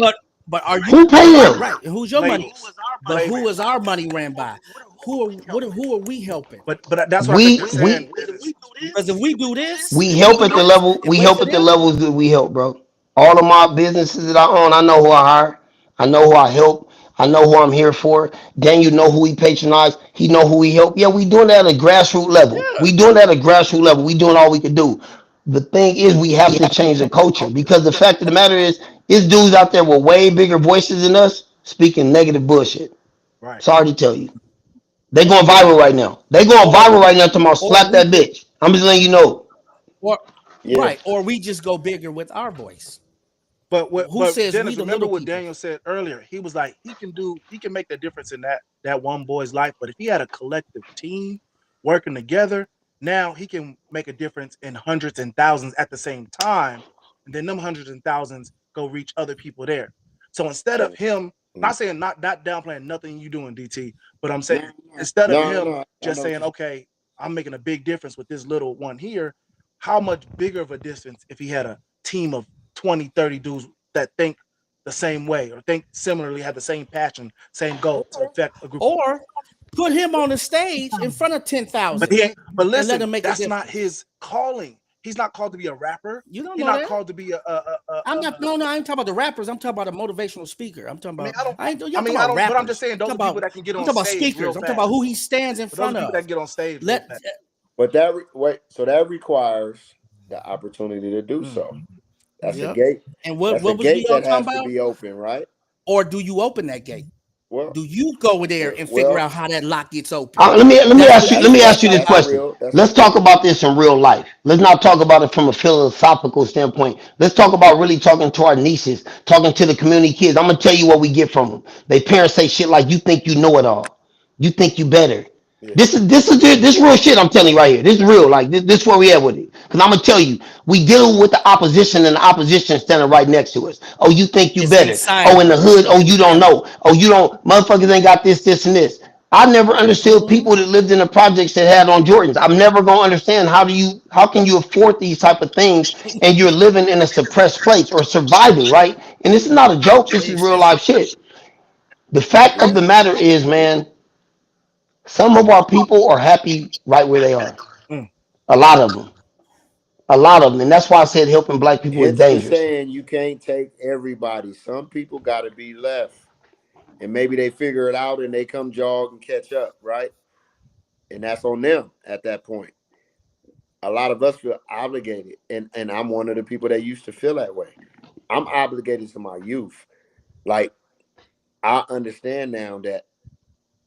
But are you
Who pay
right?
them?
Right. And who's your money?
Labels.
But who is
Labels.
our money ran by? Who are we helping?
But that's what I think
We
you're saying.
we
Because if we do this,
we
if we
help
do
at the
this
level.
and
We
wait
help
for
at the
them,
levels that we help, bro. All of my businesses that I own, I know who I hire. I know who I help. I know who I'm here for. Daniel know who he patronize. He know who he help. Yeah, we doing that at a grassroots level.
yeah.
We doing that at a grassroots level. We doing all we can do. The thing is, we have to change the culture because the fact of the matter is dudes out there with way bigger voices than us speaking negative bullshit.
Right.
Sorry to tell you. They going viral right now. They going
Or
viral right now. Talking about
or
slap
we
that
just
bitch. I'm just letting you know.
or
yeah.
right, or we just go bigger with our voice. Who
But
says we
Dennis,
the
remember
little
what
people?
Daniel said earlier. He was like, he can make the difference in that one boy's life. But if he had a collective team working together, now he can make a difference in hundreds and thousands at the same time. And then them hundreds and thousands go reach other people there. So instead of him,
Mm.
not saying not downplaying nothing you doing, DT, but I'm saying instead of
No,
him
no, I
just
know what
saying,
you're saying.
okay, I'm making a big difference with this little one here, how much bigger of a distance if he had a team of 20, 30 dudes that think the same way or think similarly, have the same passion, same goal to affect a group of
Or
people.
put him on the stage in front of
But
10,000
he ain't, but
and let
listen,
him make a
that's not
difference.
his calling. He's not called to be a rapper.
You don't
He's
know
not
that.
called to be
I'm not. No, no. I ain't talking about the rappers. I'm talking about a motivational speaker. I'm talking
I mean,
about.
I don't
I ain't. Y'all
I
talking
mean, I
about
don't, but I'm just
rappers.
saying those are people that can get
I'm
on
talking about
stage real
speakers. I'm talking about
fast.
who he stands in
But those are
front
people that
of.
can get on stage real
Let
fast.
But wait, so that requires the opportunity to do
Mm.
so. That's a
Yep.
gate.
And
That's a
what was we
gate
all
that
talking
has to
about?
be open, right?
Or do you open that gate?
Well,
Do you go there and figure
well,
out how that lock gets open?
Let me
That's
ask
what
you
we
let me
need to
ask you
talk
this
that's a
about.
question.
real. That's a
Let's
real.
talk about this in real life. Let's not talk about it from a philosophical standpoint. Let's talk about really talking to our nieces, talking to the community kids. I'm gonna tell you what we get from them. They parents say shit like, "You think you know it all? You think you better."
Yeah.
This real shit I'm telling you right here. This is real. Like this where we at with it. Because I'm gonna tell you, we dealing with the opposition and the opposition standing right next to us. Oh, you think you
It's
better?
inside
Oh,
of
in the
us.
hood. Oh, you don't
Yeah.
know. Oh, you don't. Motherfuckers ain't got this, and this. I never understood
Mhm.
people that lived in the projects that had on Jordans. I'm never gonna understand how can you afford these type of things and you're living in a suppressed place or surviving, right? And this is not a joke. This
They
is real
expensive.
life shit. The fact of
Yeah.
the matter is, man, some of our people are happy right where they are.
Mm.
A lot of them. A lot of them. And that's why I said helping black people is
Hence the
dangerous.
saying, you can't take everybody. Some people got to be left, and maybe they figure it out and they come jog and catch up, right? And that's on them at that point. A lot of us feel obligated, and I'm one of the people that used to feel that way. I'm obligated to my youth. Like, I understand now that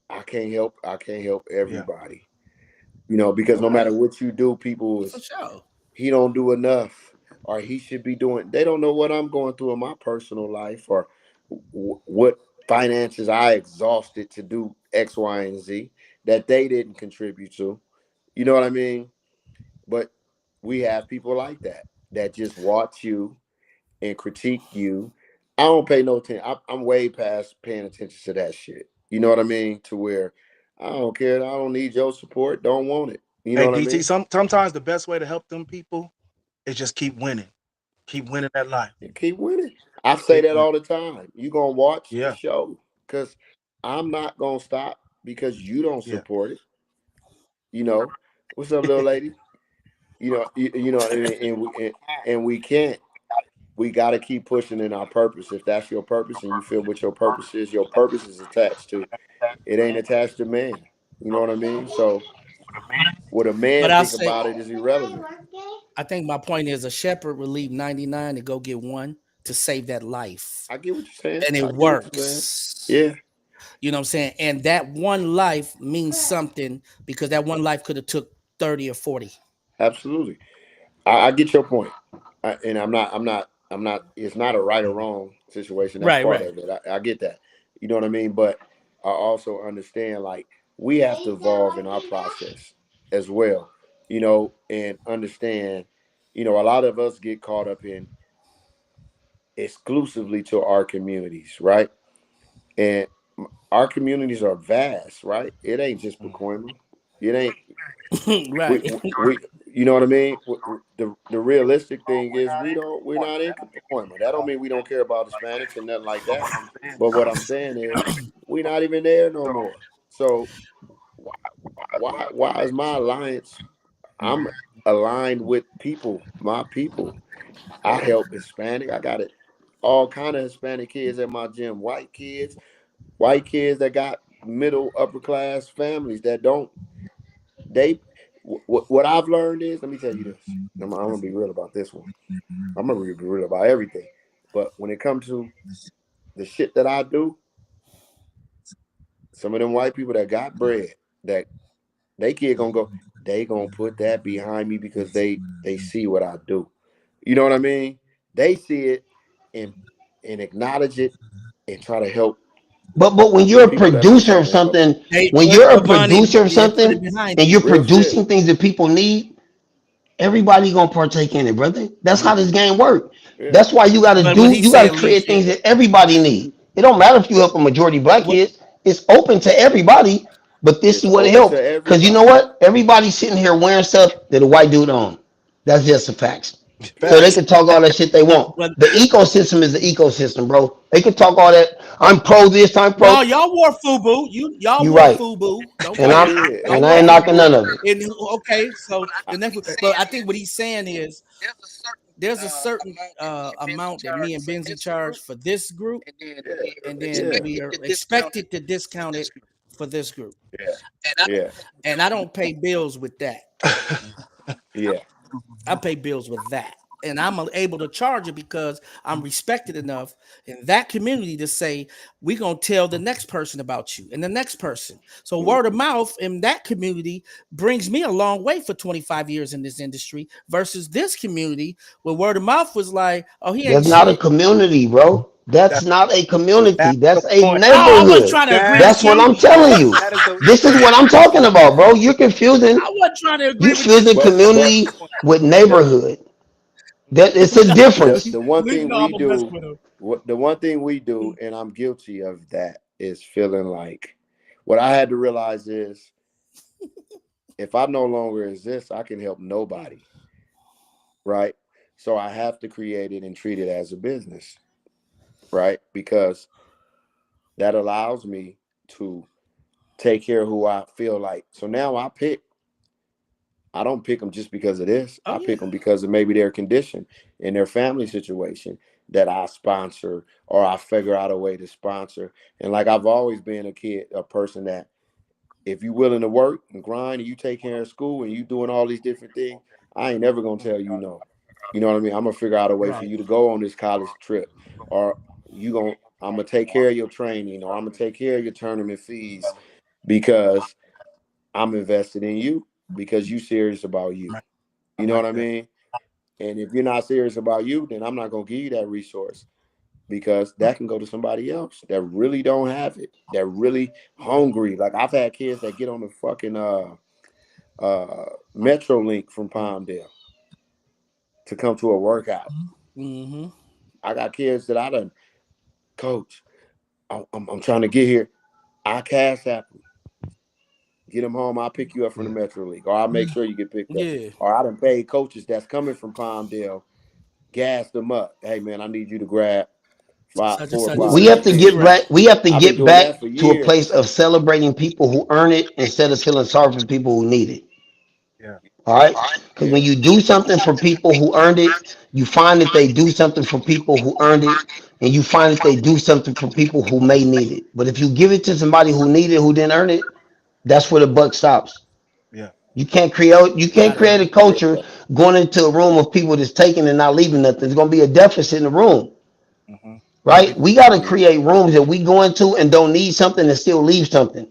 I can't help
Yeah.
everybody. Because no matter
Right.
what you do, people
For
is
sure.
he don't do enough, or he should be doing. They don't know what I'm going through in my personal life, or what finances I exhausted to do X, Y, and Z that they didn't contribute to. You know what I mean? But we have people like that just watch you and critique you. I don't pay no attention. I'm way past paying attention to that shit. You know what I mean? To where I don't care. I don't need your support. Don't want it. You know
Hey,
what I
DT,
mean?
sometimes the best way to help them people is just keep winning. Keep winning that life.
And keep winning. I say
Keep
that
winning.
all the time. You gonna watch the
Yeah.
show because I'm not gonna stop because you don't
Yeah.
support it. You know what's up, little lady? You know, and we can't. We got to keep pushing in our purpose. If that's your purpose and you feel what your purpose is attached to. It ain't attached to man. You know what I mean? So what a
But
man
I'll
think
say,
about it is irrelevant.
I think my point is a shepherd will leave 99 to go get one to save that life.
I get what you're saying.
And it
I get what you're saying.
works.
Yeah,
You know what I'm saying? And that one life means something because that one life could have took 30 or 40.
absolutely. I get your point. And I'm not. It's not a right or wrong situation. That's
Right,
part
right.
of it. I get that. You know what I mean? But I also understand like we have to evolve in our process as well. You know, and understand. You know, a lot of us get caught up in exclusively to our communities, right? And our communities are vast, right? It ain't just Pacoima. It ain't
Right.
we you know what I mean? The realistic thing is we're not in Pacoima. That don't mean we don't care about Hispanics and nothing like that. But what I'm saying is we're not even there no more. So why is my alliance? I'm aligned with people, my people. I help Hispanic. I got it all kind of Hispanic kids at my gym, white kids that got middle upper class families that don't they what I've learned is, let me tell you this. I'm gonna be real about this one. I'm gonna be real about everything. But when it comes to the shit that I do, some of them white people that got bread, that they kid gonna go, they gonna put that behind me because they see what I do. You know what I mean? They see it and acknowledge it and try to help
But when
the
you're a
people that I'm
producer
trying
of
to help.
something,
They
when
put
you're a
the money,
producer of
they put it
something
behind
and
you.
you're
Real shit.
producing things that people need, everybody gonna partake in it, brother. That's how
Hmm.
this game works.
Yeah.
That's why
But what he's
you gotta
saying,
create
Leach,
things that everybody need. It don't matter if you help a majority black
what
kids. It's open to everybody. But this
It's
is what it
open to
helps. Cause you know
everybody.
what? Everybody's sitting here wearing stuff that a white dude on. That's just a fact. So they
Facts.
can talk all that shit they want.
but
The ecosystem is the ecosystem, bro. They can talk all that. I'm pro this, I'm
no,
pro.
y'all wore FUBU. Y'all
You
wore
right.
FUBU. Don't
And
I
I'm
forget.
did,
Y'all
and
and
I
wore
ain't
I
knocking
FUBU.
none of it.
And okay, so the next but I think what he's saying is there's a certain amount that me and Benzi charge for this group,
yeah,
and then
yeah,
we are expected to discount it for this group.
yeah, yeah,
And I don't pay bills with that.
yeah.
I pay bills with that. And I'm able to charge it because I'm respected enough in that community to say, we're going to tell the next person about you and the next person. So,
Mhm.
word of mouth in that community brings me a long way for 25 years in this industry versus this community where word of mouth was like, oh, he ain't
That's not a
shit.
community, bro. That's
That,
not a community.
that's the
That's a
point.
No, I wasn't
neighborhood.
trying to agree
That
with
That's what
you.
I'm telling you.
that is the
This is what I'm talking about, bro. You're
I
confusing.
wasn't trying to
You
agree with
fusing
you.
But
community with
the
neighborhood. That it's a difference.
the one
Leave
thing
no, I'm
we
gonna mess
do,
with him.
the one thing we do, and I'm guilty of that, is feeling like what I had to realize is if I no longer exist, I can help nobody, right? So I have to create it and treat it as a business, right? Because that allows me to take care of who I feel like. So now I don't pick them just because of this.
Oh
I
yeah.
pick them because of maybe their condition and their family situation that I sponsor or I figure out a way to sponsor. And like I've always been a person that if you willing to work and grind and you take care of school and you doing all these different things, I ain't never gonna tell you no. You know what I mean? I'm gonna figure out a way for
Right.
you to go on this college trip, or I'm gonna take care of your training, or I'm gonna take care of your tournament fees because I'm invested in you because you serious about you.
I
You know
like
what I
that.
mean? And if you're not serious about you, then I'm not gonna give you that resource because that can go to somebody else that really don't have it, that really hungry. Like I've had kids that get on the fucking Metro Link from Palmdale to come to a workout.
Mm-hmm.
I got kids that I done coach. I'm trying to get here. I cash app them. Get them home. I'll pick you up from the
Yeah.
Metro League, or I'll make sure you get picked up.
Yeah.
Or I done paid coaches that's coming from Palmdale, gas them up. Hey man, I need you to grab
Such and
four or
such and
five
We
of
such
have
these
to
is
get
kids.
back.
correct.
We have to
I've been
get
doing
back
that for
to a
years.
place of celebrating people who earn it instead of feeling sorry for people who need it.
Yeah.
All right, because
Yeah,
when you do something for people who earned it, you find that they do something for people who earned it, and you find that they do something for people who may need it. But if you give it to somebody who needed it, who didn't earn it, that's where the buck stops.
Yeah.
You can't create a
yeah,
culture going into a room of people that's taking and not leaving nothing. There's gonna be a deficit in the room,
Mm-hmm.
right?
People.
We gotta
mm,
create rooms that we go into and don't need something and still leave something.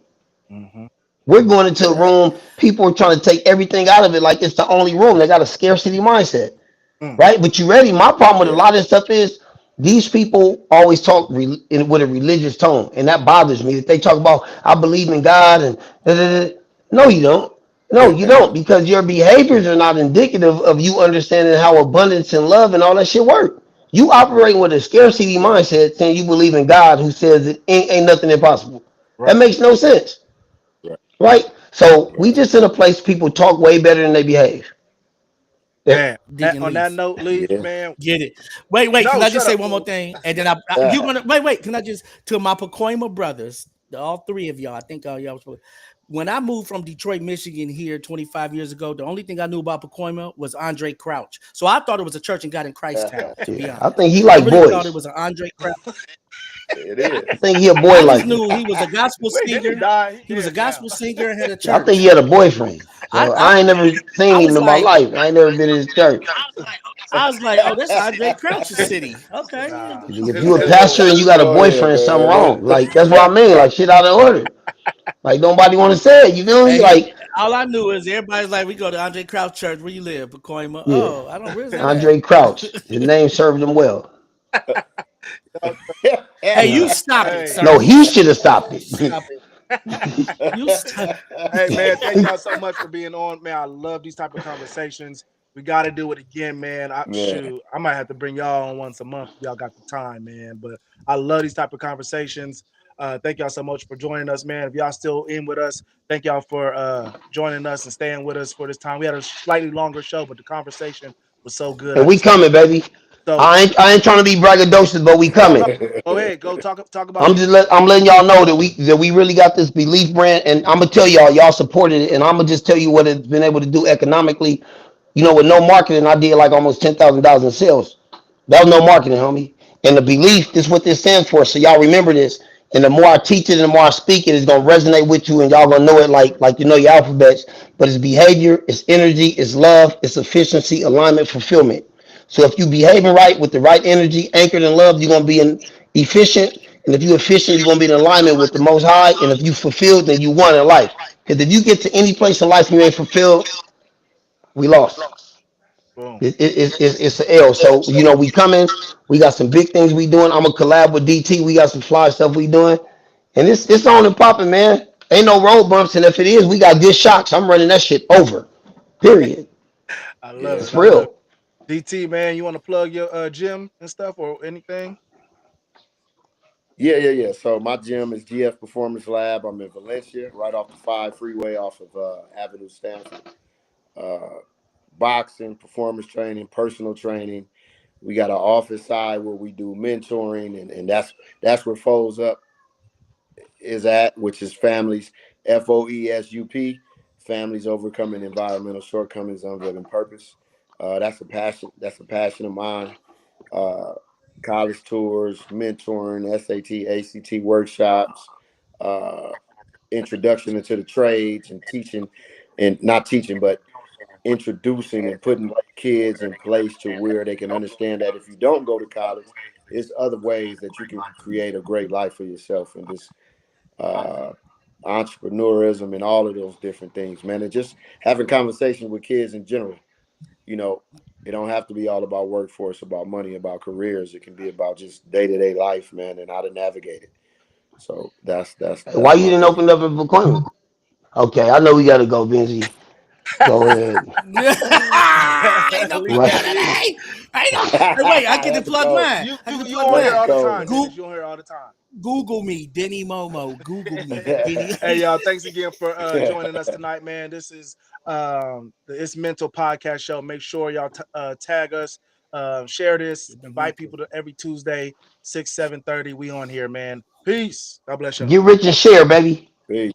Mm-hmm.
We're going into a
yeah,
room, people are trying to take everything out of it like it's the only room. They got a scarcity mindset,
Mm.
right? But you ready? My problem with a
yeah,
lot of this stuff is these people always talk with a religious tone, and that bothers me. That they talk about I believe in God and da, da, da. No, you don't. No, you don't, because your behaviors are not indicative of you understanding how abundance and love and all that shit work. You operating with a scarcity mindset, saying you believe in God, who says it ain't nothing impossible. That
Right.
makes no sense,
right,
right? So we
right.
just in a place people talk way better than they behave. If
Man.
Deacon
On that
Leaf.
note, Leaf,
Yeah.
man.
Get it. Wait. Can
No,
I
shut
just say
up,
one more
fool.
thing? And then you gonna wait. Can I just to my Pacoima brothers, all three of y'all? I think all y'all was supposed. When I moved from Detroit, Michigan here 25 years ago, the only thing I knew about Pacoima was Andre Crouch. So I thought it was a church and God in Christ town, to be
yeah, I
honest.
think he
I
like
really thought it
boys.
was an Andre Crouch.
It is.
I think he a boy
I just
liker.
knew he was a gospel
Wait, didn't he
singer.
die? He
He was a
dead now.
gospel singer and had a
I think he
church.
had a boyfriend.
I
So
I,
I ain't never seen
I
him
was
in my
like,
life. I ain't never been in his church.
oh, that's Andre Crouch's city. Okay.
Nah.
If
His
you a
his
Go,
pastor and you got a
go ahead,
boyfriend, something
man.
wrong. Like that's what I mean. Like shit out of order. Like nobody want to say it. You feel me?
And he,
Like
all I knew is everybody's like, we go to Andre Crouch Church. Where you live, Pacoima?
yeah,
Oh, I don't. Where's that at?
Andre Crouch. His name served him well.
Hey, you
Yeah.
stop it,
Hey.
No,
sir.
he should have stopped it.
Stop it. You stop.
Hey man, thank y'all so much for being on. Man, I love these type of conversations. We got to do it again, man.
Man,
I might have to bring y'all on once a month if y'all got the time, man. But I love these type of conversations. Thank y'all so much for joining us, man. If y'all still in with us, thank y'all for joining us and staying with us for this time. We had a slightly longer show, but the conversation was so good.
And
I
we
just had
coming, baby.
so
I ain't trying to be braggadocious, but we
no,
coming.
no. Go ahead, go talk about it.
I'm letting y'all know that we really got this belief brand, and I'm gonna tell y'all supported it, and I'm gonna just tell you what it's been able to do economically. With no marketing, I did like almost $10,000 in sales. That was no marketing, homie. And the belief, this is what this stands for. So y'all remember this. And the more I teach it, and the more I speak it, it's gonna resonate with you, and y'all gonna know it like you know your alphabets. But it's behavior, it's energy, it's love, it's efficiency, alignment, fulfillment. So if you behaving right with the right energy, anchored in love, you're gonna be efficient. And if you're efficient, you're gonna be in alignment with the Most High. And if you fulfilled, then you won in life. Because if you get to any place in life and you ain't fulfilled, we lost.
Boom.
It's an L. So we coming. We got some big things we doing. I'm gonna collab with DT. We got some fly stuff we doing, and it's on and popping, man. Ain't no road bumps, and if it is, we got good shocks. I'm running that shit over. Period.
I love
yeah,
it.
It's
I love
real.
it. DT, man, you want to plug your gym and stuff or anything?
yeah. So my gym is GF Performance Lab. I'm in Valencia, right off the 5 freeway off of Avenue Stanford. Uh, Boxing, performance training, personal training. We got an office side where we do mentoring, and that's where Foes Up is at, which is families, FOESUP, families overcoming environmental shortcomings, unveiling purpose. That's a passion. That's a passion of mine. Uh, College tours, mentoring, SAT, ACT workshops, uh, introduction into the trades, and teaching, and not teaching, but introducing and putting kids in place to where they can understand that if you don't go to college, there's other ways that you can create a great life for yourself, and just uh, entrepreneurism and all of those different things, man. And just having conversations with kids in general. you know, it don't have to be all about workforce, about money, about careers. It can be about just day-to-day life, man, and how to navigate it. So
Hey, why
that's
you
my
didn't
take.
open up a appointment? Okay, I know we got to go, Benji. Go ahead.
Ain't no
Leave
Right.
that be.
ain't no. Hey, wait, I get to
That's
plug
cold.
mine.
You
I get
you
to
you
plug
on here
That's
mine.
all the time,
cold.
Dennis. You on here all the time.
Google me, Denny Momo. Google me, Denny.
Hey y'all, thanks again for joining us tonight, man. This is the It's Mental podcast show. Make sure y'all tag us, share this, invite people to every Tuesday, 6, 7:30. We on here, man. Peace. God bless y'all.
Get rich and share, baby.
Peace.